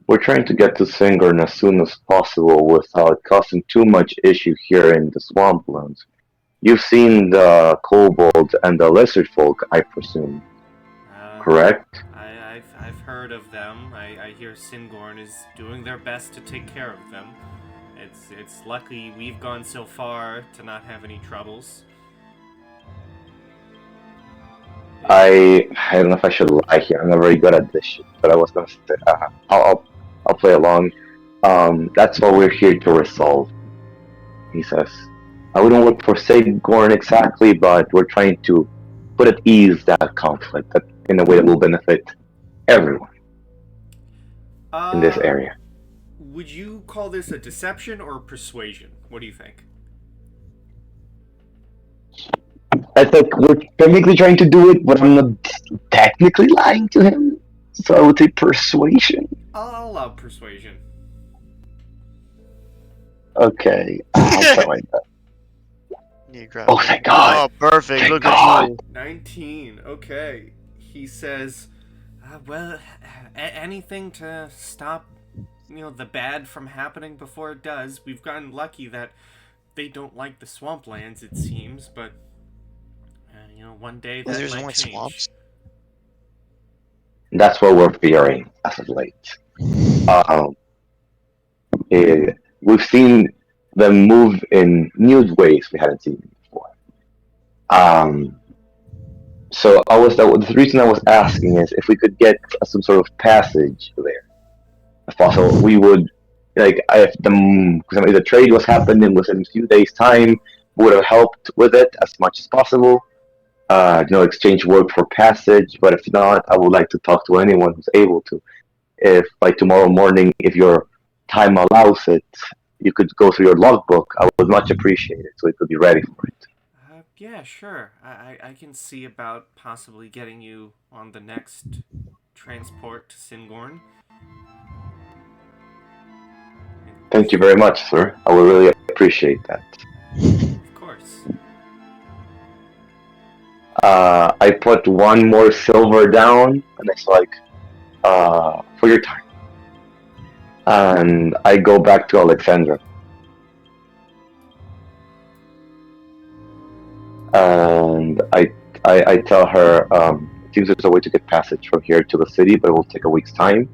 Speaker 3: We're trying to get to Singorn as soon as possible without causing too much issue here in the swamplands. You've seen the kobold and the lizard folk, I presume. Correct?
Speaker 2: I've heard of them. I hear Singorn is doing their best to take care of them. It's lucky we've gone so far to not have any troubles.
Speaker 3: I don't know if I should lie here. I'm not very good at this shit, but I was gonna say I'll play along. That's what we're here to resolve. He says, I wouldn't work for Singorn exactly, but we're trying to put at ease that conflict in a way that will benefit everyone in this area.
Speaker 2: Would you call this a deception or persuasion? What do you think?
Speaker 3: I think we're technically trying to do it, but I'm not technically lying to him. So I would say persuasion.
Speaker 2: I'll allow persuasion.
Speaker 3: Okay, I'll play like that.
Speaker 5: You grab
Speaker 3: Oh,
Speaker 5: it.
Speaker 3: thank God.
Speaker 5: Oh, perfect.
Speaker 3: Thank
Speaker 5: Look
Speaker 3: God.
Speaker 5: at you.
Speaker 2: 19. Okay. He says, well, anything to stop, the bad from happening before it does. We've gotten lucky that they don't like the swamplands, it seems, but, one day that
Speaker 5: Lizards don't
Speaker 2: might
Speaker 5: like
Speaker 2: change.
Speaker 5: swamps.
Speaker 3: That's what we're fearing as of late. Um, we've seen them move in new ways we hadn't seen before. Um, so the reason I was asking is if we could get some sort of passage there, if possible. We would like if the trade was happening within a few days' time, we would have helped with it as much as possible. Exchange work for passage. But if not, I would like to talk to anyone who's able to. If by tomorrow morning, if your time allows it, you could go through your logbook. I would much appreciate it, so we could be ready for it.
Speaker 2: Yeah, sure. I can see about possibly getting you on the next transport to Singorn.
Speaker 3: Thank you very much, sir. I would really appreciate that.
Speaker 2: Of course.
Speaker 3: I put one more silver down, and it's like, for your time. And I go back to Alexandra. And I tell her, it seems there's a way to get passage from here to the city, but it will take a week's time.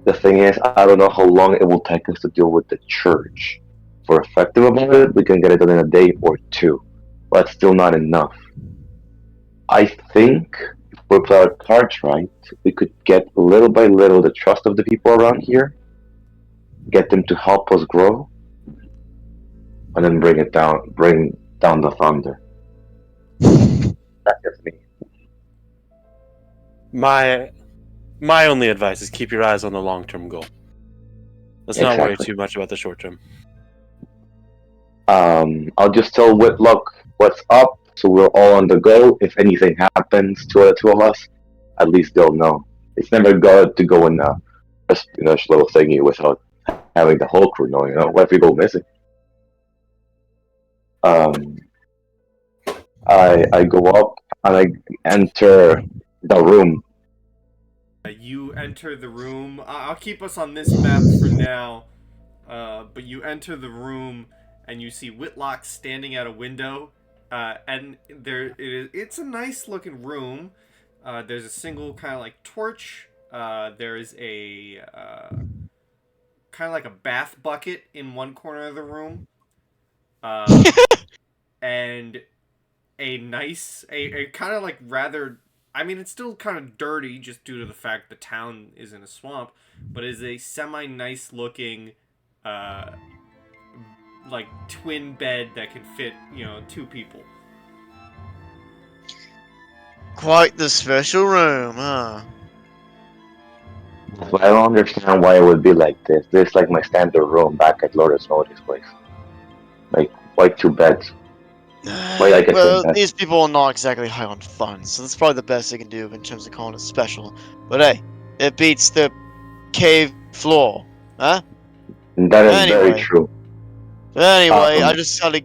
Speaker 3: The thing is, I don't know how long it will take us to deal with the church. If we're effective about it, we can get it done in a day or two. But still not enough. I think if we play our cards right, we could get little by little the trust of the people around here, get them to help us grow, and then bring down the thunder. That's just me.
Speaker 6: My only advice is keep your eyes on the long-term goal. Let's not worry
Speaker 3: Exactly.
Speaker 6: too much about the short-term.
Speaker 3: I'll just tell Whitlock what's up, so we're all on the go. If anything happens to the two of us, at least they'll know. It's never good to go in a little thingy without having the whole crew know. What if we go missing? I go up and I enter the room.
Speaker 2: You enter the room. I'll keep us on this map for now. But you enter the room and you see Whitlock standing at a window. And it's a nice looking room. There's a single kind of like torch. There is a kind of like a bath bucket in one corner of the room. And a kind of like rather, I mean, it's still kind of dirty just due to the fact the town is in a swamp, but is a semi nice looking like twin bed that can fit, two people.
Speaker 5: Quite the special room, huh?
Speaker 3: But I don't understand why it would be like this. This is like my standard room back at Lord of Snowy's place. Like, why two beds? Why I get
Speaker 5: Well,
Speaker 3: twin beds?
Speaker 5: these people are not exactly high on funds, so that's probably the best they can do in terms of calling it special. But hey, it beats the cave floor, huh?
Speaker 3: That is very
Speaker 5: Anyway.
Speaker 3: true.
Speaker 5: Anyway, I just had to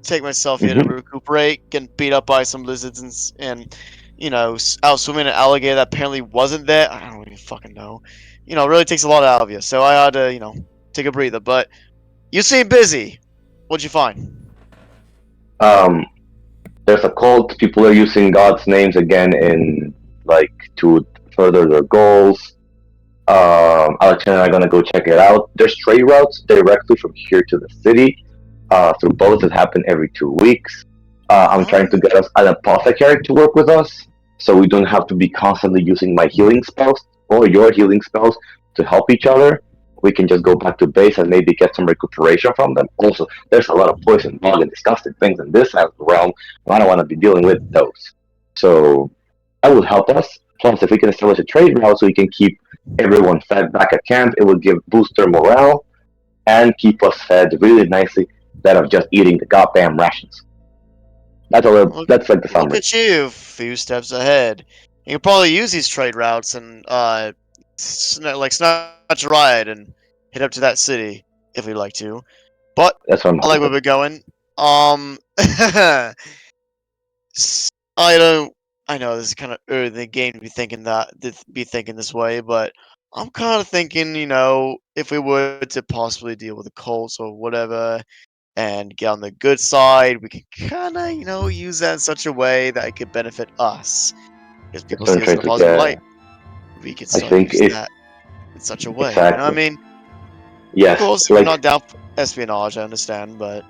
Speaker 5: take myself here to
Speaker 3: Mhm.
Speaker 5: recuperate, getting beat up by some lizards and out swimming an alligator that apparently wasn't there. I don't even fucking know. It really takes a lot out of you. So I had to, take a breather. But you seem busy. What'd you find?
Speaker 3: There's a cult. People are using God's names again to further their goals. Alex and I are gonna go check it out. There's trade routes directly from here to the city. Through boats that happen every 2 weeks. I'm trying to get us an apothecary to work with us, so we don't have to be constantly using my healing spells or your healing spells to help each other. We can just go back to base and maybe get some recuperation from them. Also, there's a lot of poison, bug, and disgusting things in this realm. I don't want to be dealing with those. So that would help us. Plus, if we can establish a trade route so we can keep everyone fed back at camp, it would boost their morale and keep us fed really nicely instead of just eating the goddamn rations. That's like the
Speaker 5: Look
Speaker 3: summary.
Speaker 5: at you, a few steps ahead. You could probably use these trade routes and snatch a ride and head up to that city if we'd like to. But
Speaker 3: That's what I'm
Speaker 5: I like where
Speaker 3: hoping.
Speaker 5: we're going. I don't. I know this is kind of early in the game to be thinking this way, but I'm kind of thinking, if we were to possibly deal with the cults or whatever, and get on the good side, we can kind of, use that in such a way that it could benefit us. Because
Speaker 3: That's
Speaker 5: people
Speaker 3: what I'm
Speaker 5: see us in
Speaker 3: trying
Speaker 5: a
Speaker 3: to
Speaker 5: positive
Speaker 3: get.
Speaker 5: light, we can
Speaker 3: I
Speaker 5: start
Speaker 3: think
Speaker 5: using
Speaker 3: if
Speaker 5: that in such a way. You know what I
Speaker 3: exactly,
Speaker 5: mean? Of
Speaker 3: yes,
Speaker 5: course, if you're
Speaker 3: like
Speaker 5: not down for espionage, I understand, but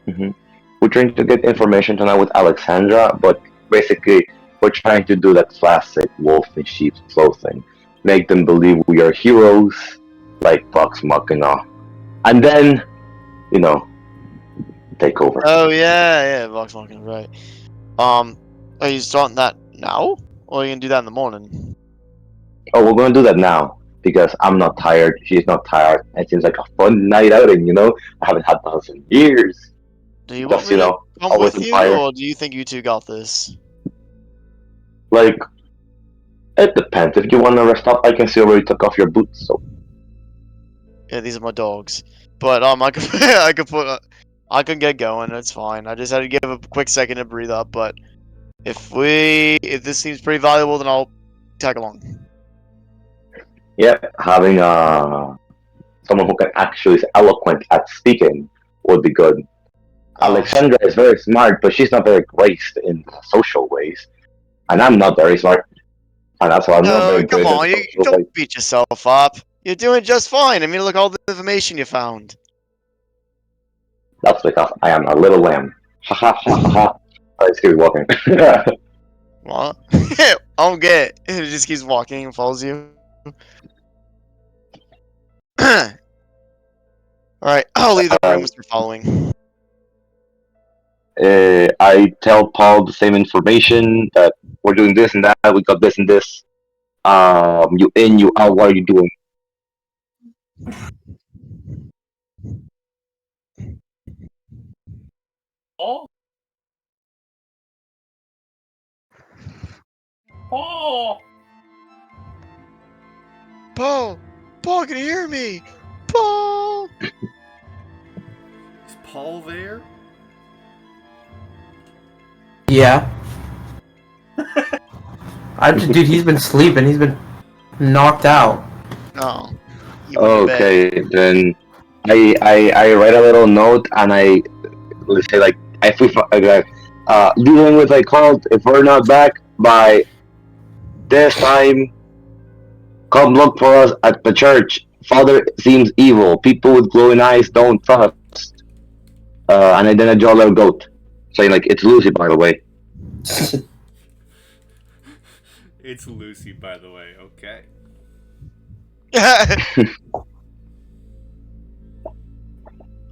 Speaker 3: mhm. We're trying to get information tonight with Alexandra, but basically we're trying to do that classic wolf in sheep's clothing, make them believe we are heroes, like Vox Machina, and then you know take over.
Speaker 5: oh yeah, Vox Machina, right? Are you starting that now, or are you gonna do that in the morning?
Speaker 3: Oh, we're gonna do that now because I'm not tired. She's not tired. It seems like a fun night outing. I haven't had those in years.
Speaker 5: Do you want
Speaker 3: Just
Speaker 5: me to come
Speaker 3: always
Speaker 5: with
Speaker 3: on
Speaker 5: you,
Speaker 3: fire.
Speaker 5: or do you think you two got this?
Speaker 3: Like it depends. If you want to rest up, I can see where you took off your boots. So
Speaker 5: Yeah, these are my dogs. But I could I can get going. It's fine. I just had to give a quick second to breathe up. But if this seems pretty valuable, then I'll tag along.
Speaker 3: yeah, having someone who can actually is eloquent at speaking would be good.
Speaker 5: Oh,
Speaker 3: Alexandra is very smart, but she's not very graced in social ways, and I'm not very smart, and that's why I'm not
Speaker 5: no,
Speaker 3: very
Speaker 5: come
Speaker 3: good in
Speaker 5: on. You
Speaker 3: social
Speaker 5: don't
Speaker 3: ways.
Speaker 5: beat yourself up. You're doing just fine. I mean, look all the information you found.
Speaker 3: That's because I am a little lamb. Ha ha ha ha ha. Let's keep walking.
Speaker 5: What? I don't get it. It just keeps walking and follows you. Alright, I'll leave the room
Speaker 3: uh,
Speaker 5: and start following.
Speaker 3: I tell Paul the same information that we're doing this and that. We got this and this. You in, you out. What are you doing?
Speaker 6: Oh, oh.
Speaker 5: Paul! Paul, can you hear me? Paul!
Speaker 2: Is Paul there?
Speaker 4: Yeah. Dude, he's been sleeping. He's been knocked out.
Speaker 5: Oh, you went to bed.
Speaker 3: Okay, then I write a little note and I let's say like if we dealing with a cult, if we're not back by this time, come look for us at the church. Father seems evil. People with glowing eyes don't trust. And then I draw a little goat, saying like it's Lucy, by the way.
Speaker 2: It's Lucy, by the way. Okay.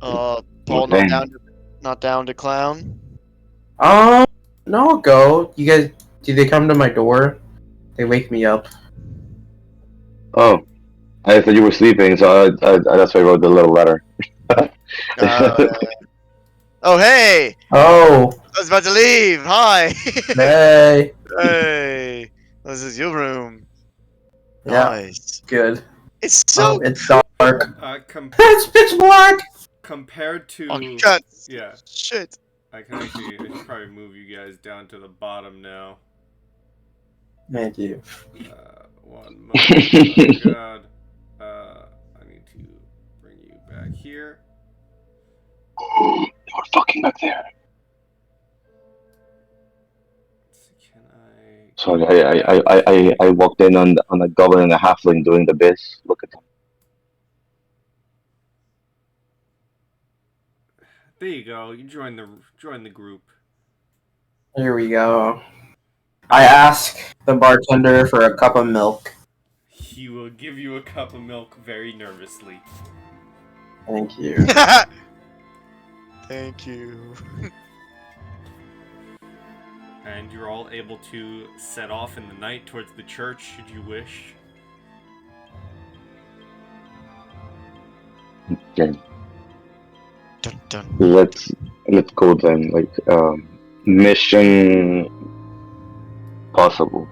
Speaker 5: Paul
Speaker 3: Okay.
Speaker 5: not down to clown.
Speaker 4: No, I'll go. You guys, do they come to my door? They wake me up.
Speaker 3: Oh, I thought you were sleeping, so that's why I wrote the little letter.
Speaker 5: Uh, oh hey!
Speaker 4: Oh,
Speaker 5: I was about to leave. Hi.
Speaker 4: hey.
Speaker 5: Hey, this is your room.
Speaker 4: Yeah,
Speaker 5: Nice.
Speaker 4: good.
Speaker 5: It's so.
Speaker 4: It's dark.
Speaker 2: Com-
Speaker 4: It's pitch black.
Speaker 2: compared to
Speaker 5: Oh God.
Speaker 2: yeah,
Speaker 5: Shit.
Speaker 2: I should probably move you guys down to the bottom now.
Speaker 4: Thank you.
Speaker 2: One moment. Oh God. I need to bring you back here.
Speaker 3: We're fucking back there.
Speaker 2: Can I?
Speaker 3: So I walked in on a goblin and a halfling doing the biz. Look at them.
Speaker 2: There you go. You join the group.
Speaker 4: Here we go. I ask the bartender for a cup of milk.
Speaker 2: He will give you a cup of milk very nervously.
Speaker 4: Thank you.
Speaker 5: Thank you.
Speaker 2: And you're all able to set off in the night towards the church, should you wish.
Speaker 3: Okay,
Speaker 5: Dun, dun.
Speaker 3: let's go then. Like mission possible.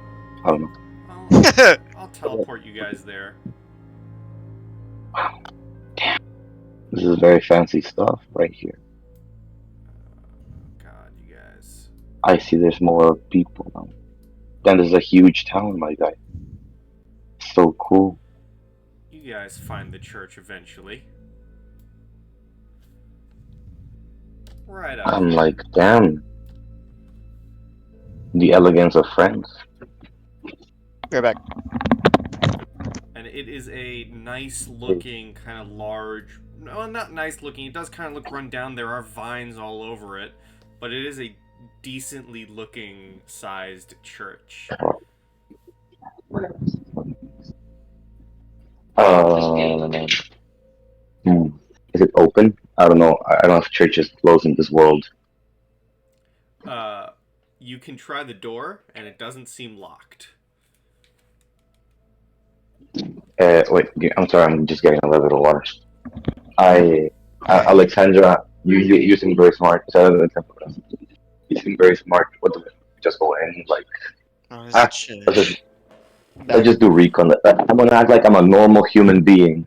Speaker 3: I don't know.
Speaker 2: I'll teleport you guys there.
Speaker 3: This is very fancy stuff right here. I see there's more people now. Then there's a huge town, my guy. So cool.
Speaker 2: You guys find the church eventually. Right up
Speaker 3: I'm
Speaker 2: here.
Speaker 3: like, damn. The elegance of France.
Speaker 5: Right back.
Speaker 2: And it is a nice looking, kind of large. No, not nice looking. It does kind of look run down. There are vines all over it. But it is a decently looking sized church.
Speaker 3: Uh, Is it open? I don't know. I don't know if church is closed in this world.
Speaker 2: You can try the door, and it doesn't seem locked.
Speaker 3: Wait, I'm sorry. I'm just getting a little bit of water. Alexandra, you seem very smart. You seem very smart. What do we just go in? Like,
Speaker 5: Oh,
Speaker 3: ah,
Speaker 5: this is
Speaker 3: let's
Speaker 5: church.
Speaker 3: just, let's just do recon. I'm gonna act like I'm a normal human being,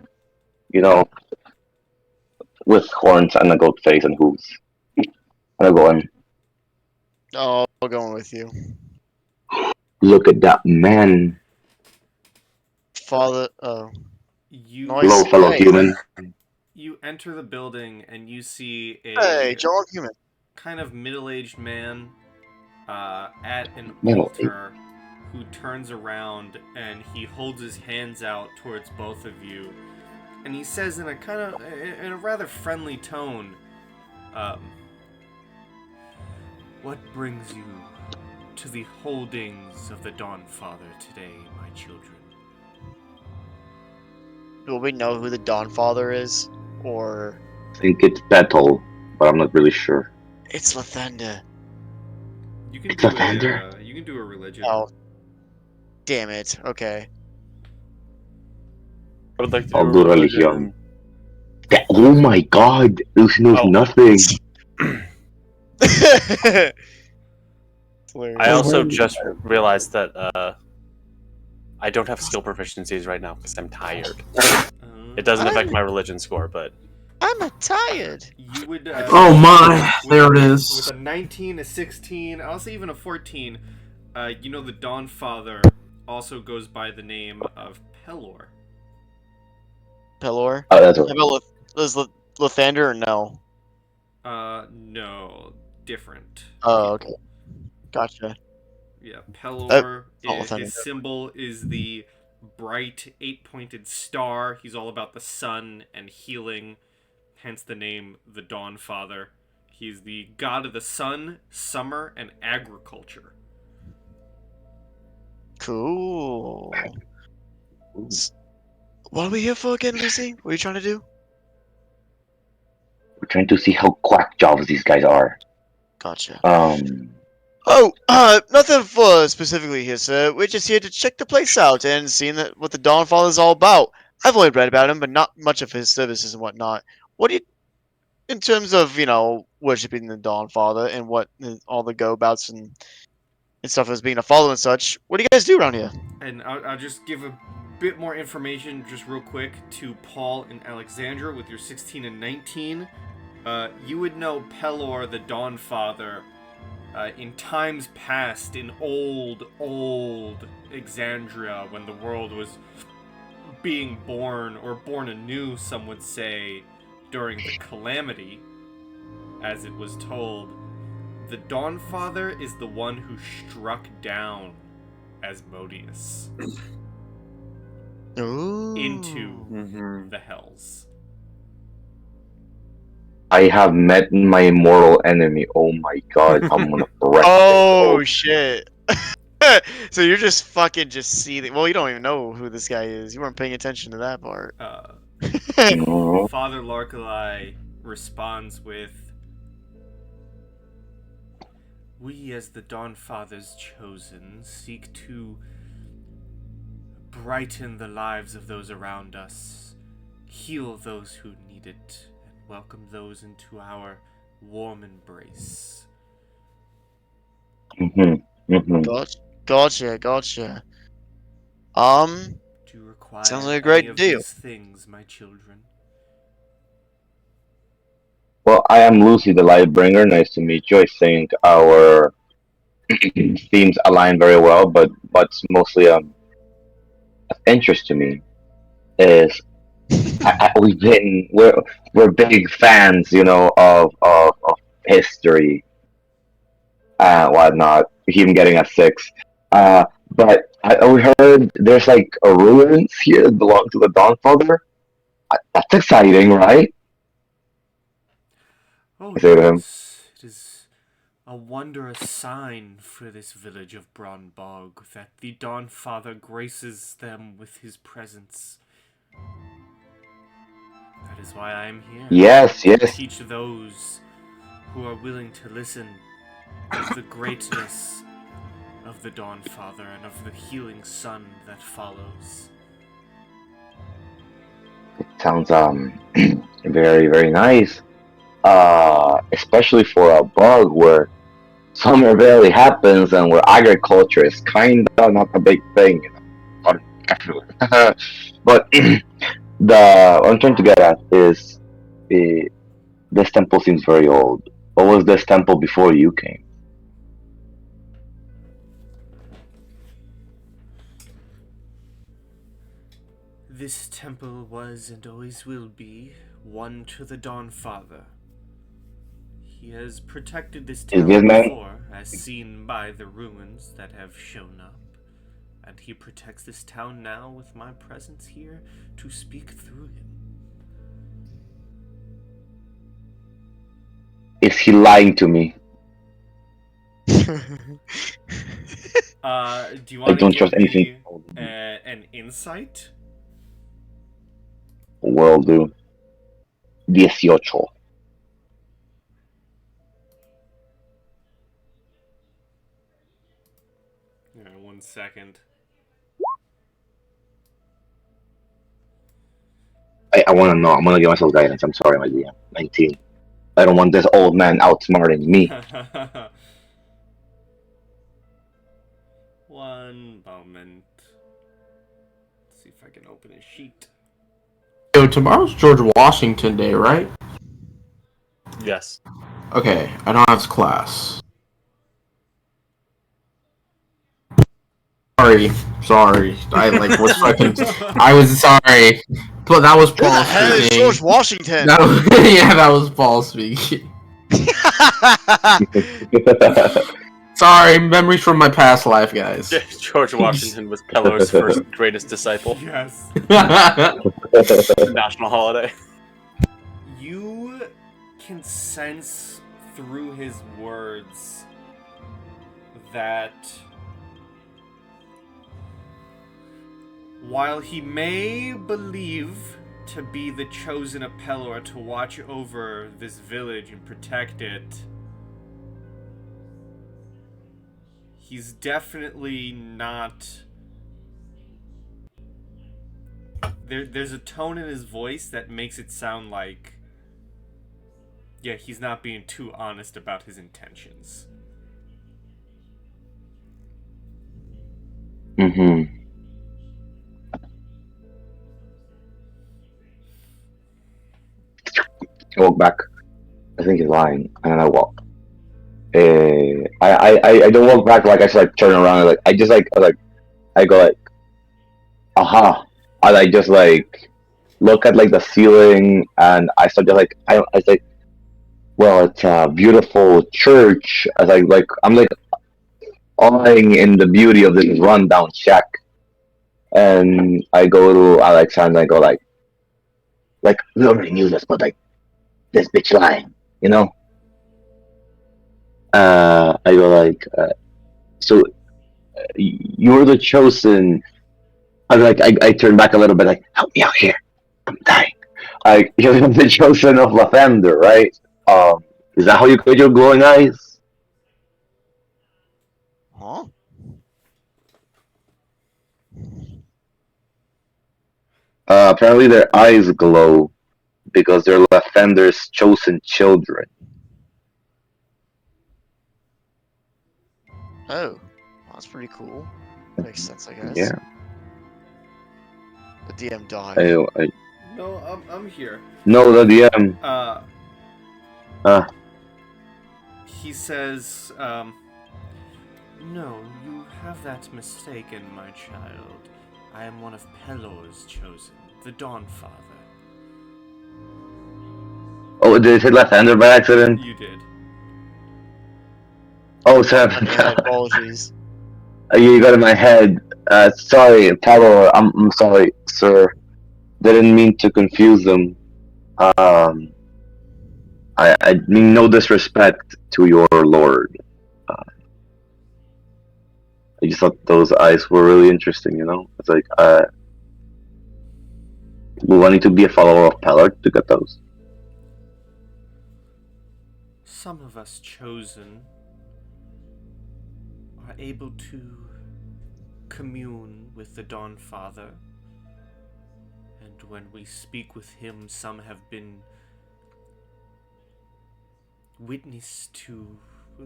Speaker 3: you know, with horns and a goat face and hooves. I'm gonna go in.
Speaker 5: Oh, I'm going with you.
Speaker 3: Look at that man.
Speaker 5: Father. Oh.
Speaker 2: You
Speaker 5: Nice.
Speaker 3: Hello, fellow
Speaker 5: Hey.
Speaker 3: human.
Speaker 2: you enter the building, and you see a
Speaker 5: Hey, John Human.
Speaker 2: kind of middle-aged man at an
Speaker 3: Middle-aged.
Speaker 2: altar who turns around and he holds his hands out towards both of you, and he says in a rather friendly tone, "What brings you to the holdings of the Dawnfather today, my children?"
Speaker 5: Do we know who the Dawnfather is? Or.
Speaker 3: I think it's Battle, but I'm not really sure.
Speaker 5: It's Lathander.
Speaker 2: You can
Speaker 3: It's
Speaker 2: do
Speaker 3: a thunder.
Speaker 2: you can do a religion.
Speaker 5: Oh. Damn it. Okay.
Speaker 6: I would like to
Speaker 3: I'll
Speaker 6: do
Speaker 3: do
Speaker 6: a
Speaker 3: religion. Oh my god, Lucy knows
Speaker 6: Oh.
Speaker 3: nothing.
Speaker 6: I also just realized that I don't have skill proficiencies right now because I'm tired. It doesn't affect my religion score, but
Speaker 5: I'm tired.
Speaker 2: You would.
Speaker 4: Oh my, there it is.
Speaker 2: With a 19, a 16, I'll say even a 14. You know the Dawnfather also goes by the name of Pelor.
Speaker 5: Pelor?
Speaker 3: Oh, that's
Speaker 5: How
Speaker 3: what.
Speaker 5: about Lathander or no?
Speaker 2: No, different.
Speaker 5: Oh, okay. Gotcha.
Speaker 2: Yeah, Pelor.
Speaker 5: Lathander.
Speaker 2: His symbol is the bright 8-pointed star. He's all about the sun and healing, hence the name the Dawnfather. He's the god of the sun, summer, and agriculture.
Speaker 5: Cool. What are we here for again, Lucy? What are you trying to do?
Speaker 3: We're trying to see how quack jobs these guys are.
Speaker 5: Gotcha.
Speaker 3: Oh,
Speaker 5: Nothing for specifically here, sir. We're just here to check the place out and seeing what the Dawnfather is all about. I've only read about him, but not much of his services and whatnot. What do you, in terms of, worshipping the Dawnfather and what all the go-abouts and stuff as being a follower and such, what do you guys do around here?
Speaker 2: And I'll just give a bit more information, just real quick, to Paul and Alexandra with your 16 and 19. You would know Pelor, the Dawnfather, in times past, in old Exandria, when the world was being born, or born anew, some would say, during the Calamity, as it was told. The Dawnfather is the one who struck down Asmodeus
Speaker 5: Ooh.
Speaker 2: into the hells.
Speaker 3: I have met my mortal enemy. Oh my god, I'm gonna wreck
Speaker 5: Oh shit. So you're just fucking seething. Well, you don't even know who this guy is. You weren't paying attention to that part.
Speaker 3: it.
Speaker 2: Father Larkalai responds with, "We, as the Dawnfather's chosen, seek to brighten the lives of those around us, heal those who need it, and welcome those into our warm embrace."
Speaker 5: Gotcha.
Speaker 2: Do you require
Speaker 5: Sounds like a great
Speaker 2: any of
Speaker 5: deal.
Speaker 2: these things, my children?
Speaker 3: Well, I am Lucy, the Lightbringer. Nice to meet you. I think our themes align very well. But what's mostly of interest to me is we're big fans, of history and whatnot. Him getting a 6, but we heard there's like a ruins here that belong to the Dawnfather. That's exciting, right?
Speaker 2: Oh
Speaker 3: I say to him.
Speaker 2: yes, it is a wondrous sign for this village of Bronbog that the Dawnfather graces them with his presence. That is why I am here.
Speaker 3: Yes,
Speaker 2: To
Speaker 3: yes.
Speaker 2: teach those who are willing to listen of the greatness of the Dawnfather and of the healing sun that follows.
Speaker 3: Sounds very very nice. Especially for a bug where summer barely happens and where agriculture is kinda not a big thing, not everywhere. But what I'm trying to get at is, uh, this temple seems very old. What was this temple before you came?
Speaker 2: This temple was and always will be one to the Dawnfather. He has protected this
Speaker 3: Is
Speaker 2: town
Speaker 3: this man?
Speaker 2: before, as seen by the ruins that have shown up, and he protects this town now with my presence here to speak through him.
Speaker 3: Is he lying to me?
Speaker 2: Do you
Speaker 3: I
Speaker 2: want to
Speaker 3: don't
Speaker 2: give
Speaker 3: trust anything.
Speaker 2: me an insight?
Speaker 3: Will do. 18.
Speaker 2: Alright, 1 second.
Speaker 3: I want to know. I'm gonna give myself guidance. I'm sorry, my DM. 19. I don't want this old man outsmarting me.
Speaker 2: 1 moment. Let's see if I can open a sheet.
Speaker 4: Yo, tomorrow's George Washington Day, right?
Speaker 6: Yes.
Speaker 4: Okay, I don't have class. Sorry. I was fucking. I was sorry, but that was
Speaker 5: Who the
Speaker 4: Paul
Speaker 5: hell is
Speaker 4: speaking.
Speaker 5: George Washington?
Speaker 4: That was Paul speaking. Sorry, memories from my past life, guys.
Speaker 6: George Washington was Pelor's first greatest disciple.
Speaker 2: Yes.
Speaker 6: National holiday.
Speaker 2: You can sense through his words that while he may believe to be the chosen of Pelor to watch over this village and protect it, he's definitely not. There's a tone in his voice that makes it sound like, yeah, he's not being too honest about his intentions.
Speaker 3: Mm-hmm. I walk back. I think he's lying, and then I walk. I don't walk back, like I just like turn around and I go like, aha. I like just like look at like the ceiling, and I start just like I say, well, it's a beautiful church. As I'm like awing in the beauty of this rundown shack, and I go to Alexander. I go like we already knew this, but like this bitch lying, you know. I go like, so you're the chosen. I turn back a little bit, like, help me out here. I'm dying. You're the chosen of Lavender, right? Is that how you get your glowing eyes?
Speaker 5: Huh?
Speaker 3: Apparently their eyes glow because they're Lavender's chosen children.
Speaker 5: Oh, that's pretty cool. Makes sense, I guess.
Speaker 3: Yeah.
Speaker 5: The DM died.
Speaker 2: No, I'm here.
Speaker 3: No, the DM.
Speaker 2: He says, No, you have that mistaken, my child. I am one of Pelor's chosen, the Dawnfather.
Speaker 3: Oh, did it hit left-hander by accident?
Speaker 2: You did.
Speaker 3: Oh, sorry.
Speaker 5: My apologies.
Speaker 3: You got in my head. Sorry, Pablo. I'm sorry, sir. Didn't mean to confuse them. I mean no disrespect to your lord. I just thought those eyes were really interesting. It's like we wanted to be a follower of Pellard to get those.
Speaker 2: Some of us chosen are able to commune with the Dawnfather, and when we speak with him, some have been witness to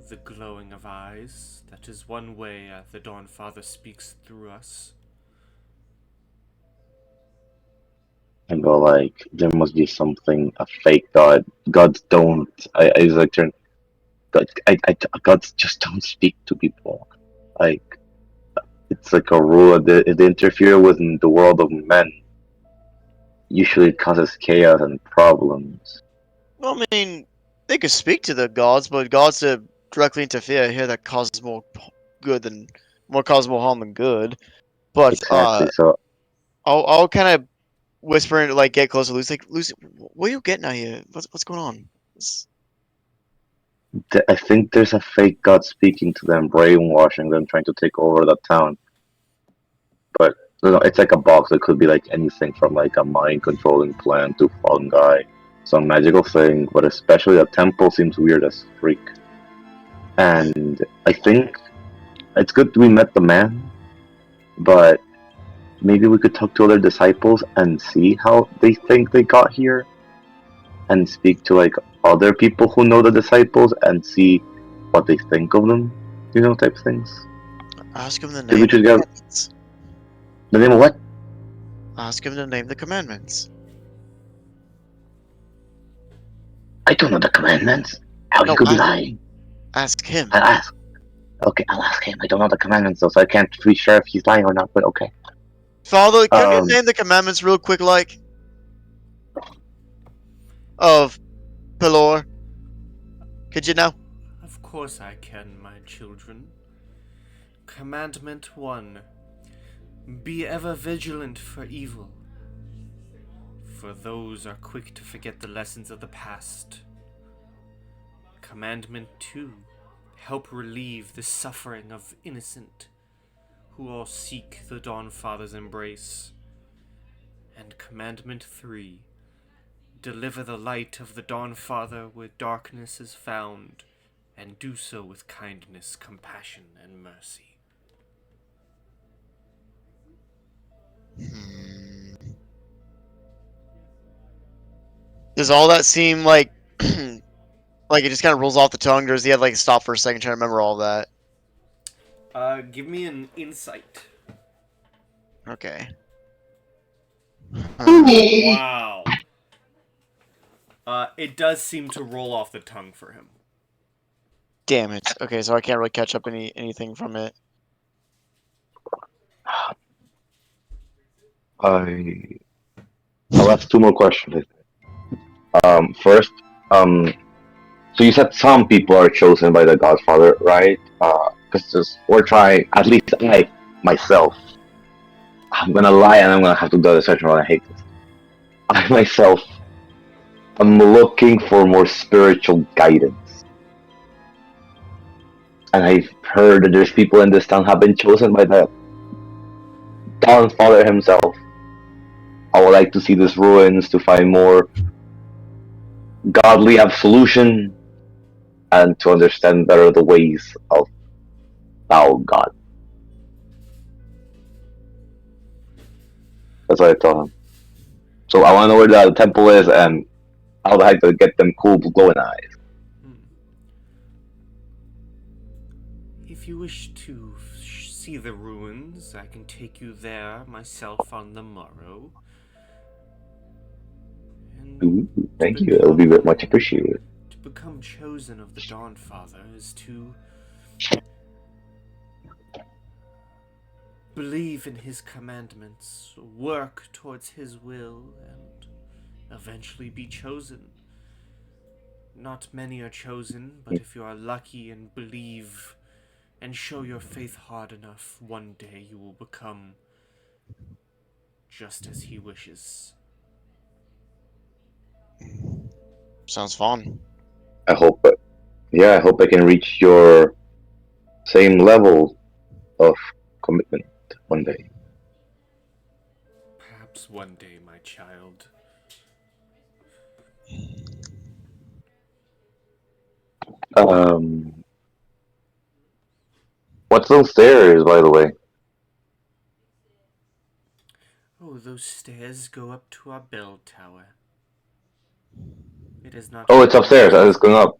Speaker 2: the glowing of eyes. That is one way the Dawnfather speaks through us.
Speaker 3: And go like, there must be something, a fake god. Gods don't. I was like, gods just don't speak to people. Like, it's like a rule that if they interfere with the world of men, usually it causes chaos and problems.
Speaker 5: Well, I mean, they could speak to the gods, but gods that directly interfere here that causes more harm than good. But
Speaker 3: Exactly. So
Speaker 5: I'll kind of whisper and like get close to Lucy. Like, Lucy, what are you getting at here? What's going on?
Speaker 3: I think there's a fake god speaking to them, brainwashing them, trying to take over the town. But it's like a box. It could be like anything from like a mind controlling plant to fungi, some magical thing. But especially the temple seems weird as freak. And I think it's good we met the man, but maybe we could talk to other disciples and see how they think they got here, and speak to like other people who know the disciples and see what they think of them, type things.
Speaker 5: Ask him to
Speaker 3: Maybe
Speaker 5: name
Speaker 3: we
Speaker 5: the
Speaker 3: should get
Speaker 5: commandments.
Speaker 3: the name of what?
Speaker 5: Ask him to name the commandments.
Speaker 3: I don't know the commandments. How
Speaker 5: No,
Speaker 3: you could be lying?
Speaker 5: Ask him.
Speaker 3: I'll ask. Okay, I'll ask him. I don't know the commandments though, so I can't be sure if he's lying or not. But okay.
Speaker 5: Father, can you
Speaker 3: Um,
Speaker 5: name the commandments real quick, like? Of Pelor? Could you now?
Speaker 2: Of course I can, my children. Commandment 1. Be ever vigilant for evil, for those are quick to forget the lessons of the past. Commandment 2. Help relieve the suffering of innocent, who all seek the Dawnfather's embrace. And Commandment 3. Deliver the light of the Dawnfather where darkness is found, and do so with kindness, compassion, and mercy.
Speaker 5: Does all that seem like like it just kind of rolls off the tongue, or does he have like stop for a second trying to remember all that?
Speaker 2: Give me an insight.
Speaker 5: Okay.
Speaker 2: Wow. It does seem to roll off the tongue for him.
Speaker 5: Damn it. Okay, so I can't really catch up anything from it.
Speaker 3: I'll ask two more questions. First, so you said some people are chosen by the Godfather, right? Because we're trying, at least I, myself, I'm gonna lie and I'm gonna have to do the search around. I hate this. I myself, I'm looking for more spiritual guidance. And I've heard that there's people in this town have been chosen by the Dawnfather himself. I would like to see these ruins to find more godly absolution and to understand better the ways of thou God. That's what I told him. So I want to know where the temple is and how the heck to get them cool glowing eyes.
Speaker 2: If you wish to see the ruins, I can take you there myself on the morrow. And
Speaker 3: Ooh, thank you. It'll be much appreciated.
Speaker 2: to become chosen of the Dawnfather is to believe in his commandments, work towards his will, and eventually be chosen. Not many are chosen, but if you are lucky and believe and show your faith hard enough, one day you will become just as he wishes.
Speaker 5: Sounds fun.
Speaker 3: I hope, I hope I can reach your same level of commitment one day.
Speaker 2: Perhaps one day, my child.
Speaker 3: Um, what's those stairs, by the way?
Speaker 2: Oh, those stairs go up to our bell tower. It is not.
Speaker 3: Oh, it's upstairs. I was going up.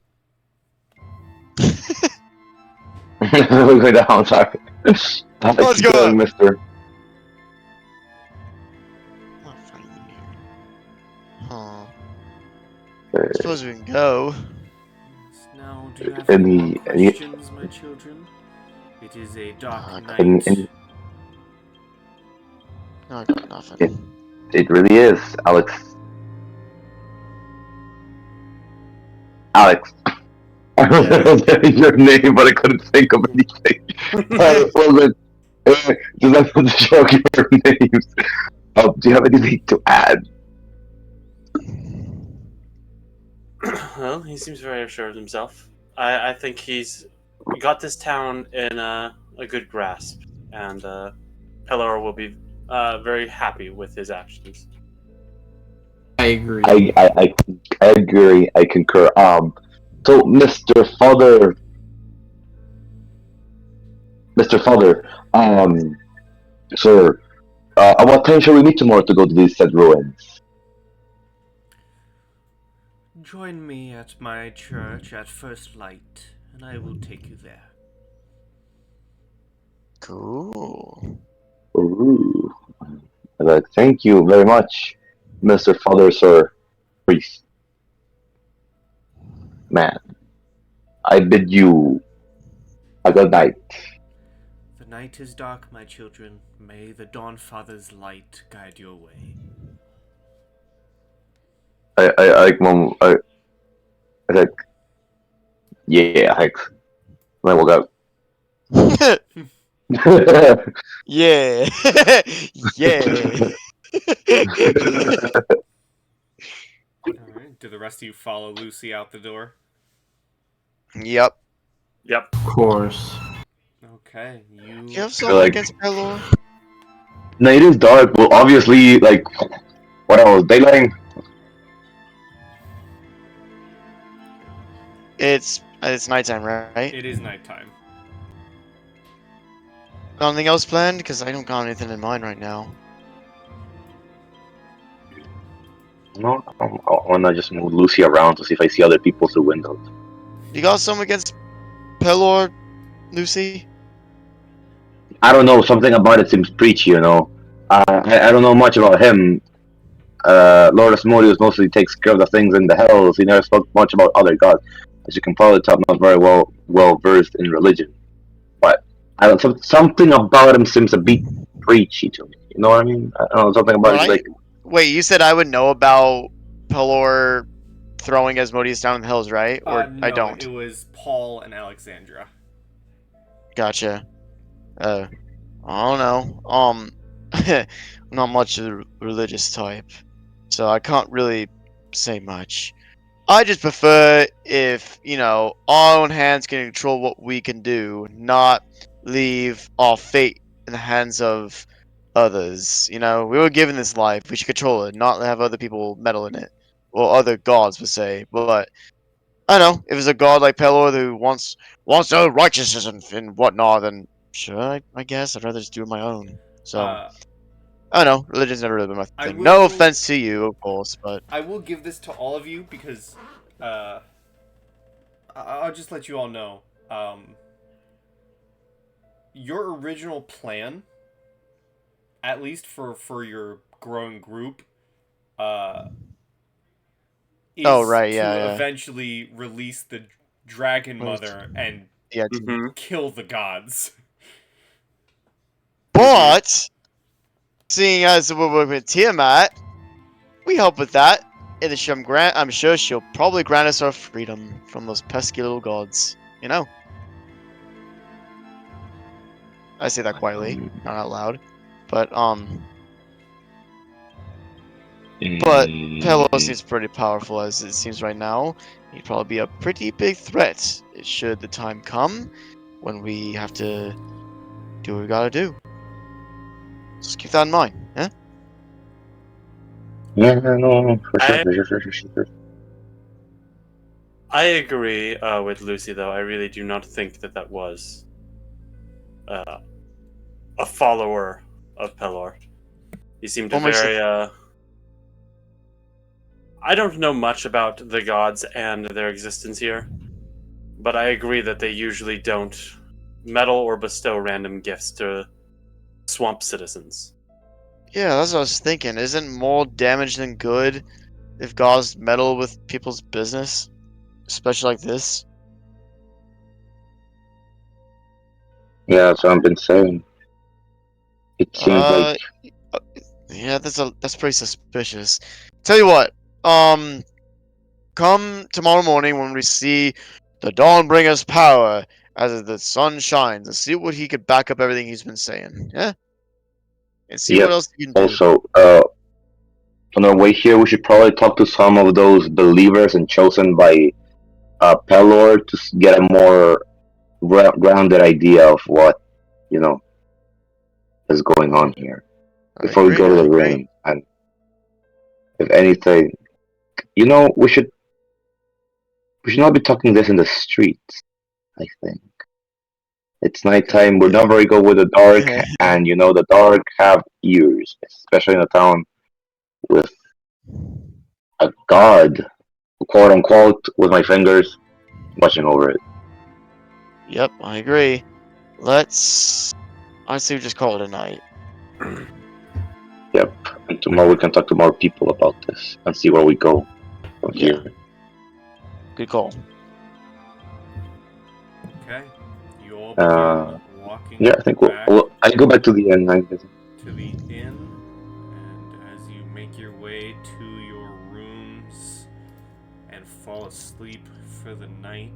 Speaker 3: We're going down. Sorry.
Speaker 5: Let's
Speaker 3: Keep
Speaker 5: go
Speaker 3: going,
Speaker 5: up.
Speaker 3: Mister.
Speaker 5: Not finding them here. Huh. Suppose we can go.
Speaker 2: Yes, now, do you have
Speaker 3: Any-
Speaker 2: any more
Speaker 3: any-
Speaker 2: questions, my children? It is a dark night.
Speaker 5: No, I got nothing.
Speaker 3: It really is, Alex. Alex. I was saying your name, but I couldn't think of anything. Well, just like the joke your names. Do you have anything to add?
Speaker 6: Well, he seems very assured of himself. I think he's got this town in a good grasp, and Pelor will be very happy with his actions.
Speaker 4: I agree.
Speaker 3: I agree. I concur. So Mr. Father, sir, at what time shall we meet tomorrow to go to these said ruins?
Speaker 2: Join me at my church at first light, and I will take you there.
Speaker 5: Cool.
Speaker 3: Ooh. Thank you very much, Mr. Father, sir, priest. Man, I bid you a good night.
Speaker 2: The night is dark, my children. May the Dawnfather's light guide your way.
Speaker 3: I like mom. I like, yeah, thanks. And I woke up.
Speaker 5: Yeah. Yeah.
Speaker 2: Alright, do the rest of you follow Lucy out the door?
Speaker 5: Yep.
Speaker 6: Yep.
Speaker 4: Of course.
Speaker 2: Okay,
Speaker 5: Do you
Speaker 2: you...
Speaker 5: have something
Speaker 3: like-
Speaker 5: against Pelor?
Speaker 3: No, it is dark. Well, obviously, like, what else? Daylight?
Speaker 5: It's nighttime, right?
Speaker 2: It is nighttime.
Speaker 5: Got anything else planned? Because I don't got anything in mind right now.
Speaker 3: No, I wanna just move Lucy around to see if I see other people through windows.
Speaker 5: You got something against Pelor, Lucy?
Speaker 3: I don't know. Something about it seems preachy, you know. I don't know much about him. Lord Asmodeus mostly takes care of the things in the hells. He never spoke much about other gods. As you can probably tell, I'm not very well versed in religion. But something about him seems a bit preachy to me. You know what I mean? I don't know, something about it,
Speaker 5: Right.
Speaker 3: like,
Speaker 5: Wait, you said I would know about Pelor throwing Asmodeus down in the hills, right? Or
Speaker 2: No,
Speaker 5: I don't.
Speaker 2: it was Paul and Alexandra.
Speaker 5: Gotcha. I don't know. I'm not much of the religious type, so I can't really say much. I just prefer if, our own hands can control what we can do, not leave our fate in the hands of others. We were given this life, we should control it, not have other people meddle in it. Or other gods, per se. But, I don't know, if it's a god like Pelor who wants their righteousness and whatnot, then sure, I guess I'd rather just do it my own. So, I don't know, religion's never really been my thing. No offense to you, of course, but...
Speaker 2: I will give this to all of you because I'll just let you all know. Your original plan, at least for your growing group, is to eventually release the Dragon Mother and
Speaker 5: Yeah,
Speaker 6: Mm-hmm.
Speaker 2: kill the gods.
Speaker 5: But But seeing as we're with Tiamat, we help with that. And I'm sure she'll probably grant us our freedom from those pesky little gods. You know. I say that quietly, not out loud. But Pelos seems pretty powerful as it seems right now. He'd probably be a pretty big threat should the time come when we have to do what we gotta do. Just keep that in mind, yeah?
Speaker 3: Yeah, no, for sure, for sure.
Speaker 6: I agree with Lucy, though. I really do not think that was a follower of Pelor. He seemed
Speaker 5: What makes
Speaker 6: very. I don't know much about the gods and their existence here, but I agree that they usually don't meddle or bestow random gifts to swamp citizens.
Speaker 5: Yeah, that's what I was thinking. Isn't more damage than good if gods meddle with people's business? Especially like this?
Speaker 3: Yeah, that's what I've been saying. It seems like
Speaker 5: Yeah, that's pretty suspicious. Tell you what, come tomorrow morning when we see the dawn bring us power as the sun shines, and see what he could back up everything he's been saying. Yeah, and see what
Speaker 3: yep.
Speaker 5: else he can do.
Speaker 3: Also, on our way here, we should probably talk to some of those believers and chosen by Pelor to get a more grounded idea of what is going on here before we go to the ring. And if anything, we should not be talking this in the streets. I think it's nighttime. We're not very good with the dark, and the dark have ears, especially in a town with a guard, quote unquote, with my fingers watching over it.
Speaker 5: Yep, I agree. I say we just call it a night.
Speaker 3: Yep. And tomorrow we can talk to more people about this and see where we go from here.
Speaker 5: Good call.
Speaker 2: Okay. You all begin walking
Speaker 3: Yeah, I think
Speaker 2: back
Speaker 3: I go back to the inn.
Speaker 2: to the inn, and as you make your way to your rooms and fall asleep for the night,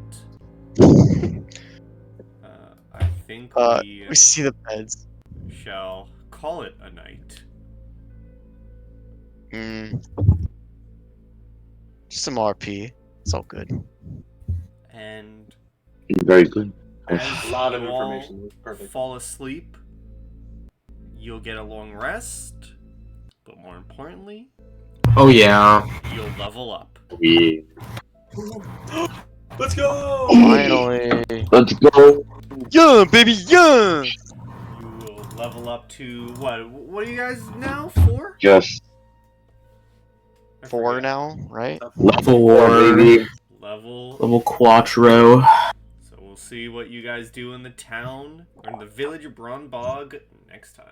Speaker 2: I think
Speaker 5: we see the beds.
Speaker 2: shall call it a night.
Speaker 5: Just some RP. It's all good.
Speaker 2: And
Speaker 3: Very good.
Speaker 2: as
Speaker 6: A lot of
Speaker 2: you all
Speaker 6: information. Perfect.
Speaker 2: fall asleep, you'll get a long rest, but more importantly,
Speaker 4: Oh yeah.
Speaker 2: you'll level up.
Speaker 3: Yeah.
Speaker 6: Let's go!
Speaker 5: Finally.
Speaker 3: Let's go.
Speaker 5: Yeah, baby, yeah!
Speaker 2: You will level up to what? What are you guys now? 4?
Speaker 3: Just
Speaker 5: 4 now, right?
Speaker 4: Level 4,
Speaker 3: baby.
Speaker 2: Level
Speaker 4: Quattro.
Speaker 2: So we'll see what you guys do in the town or in the village of Bronbog next time.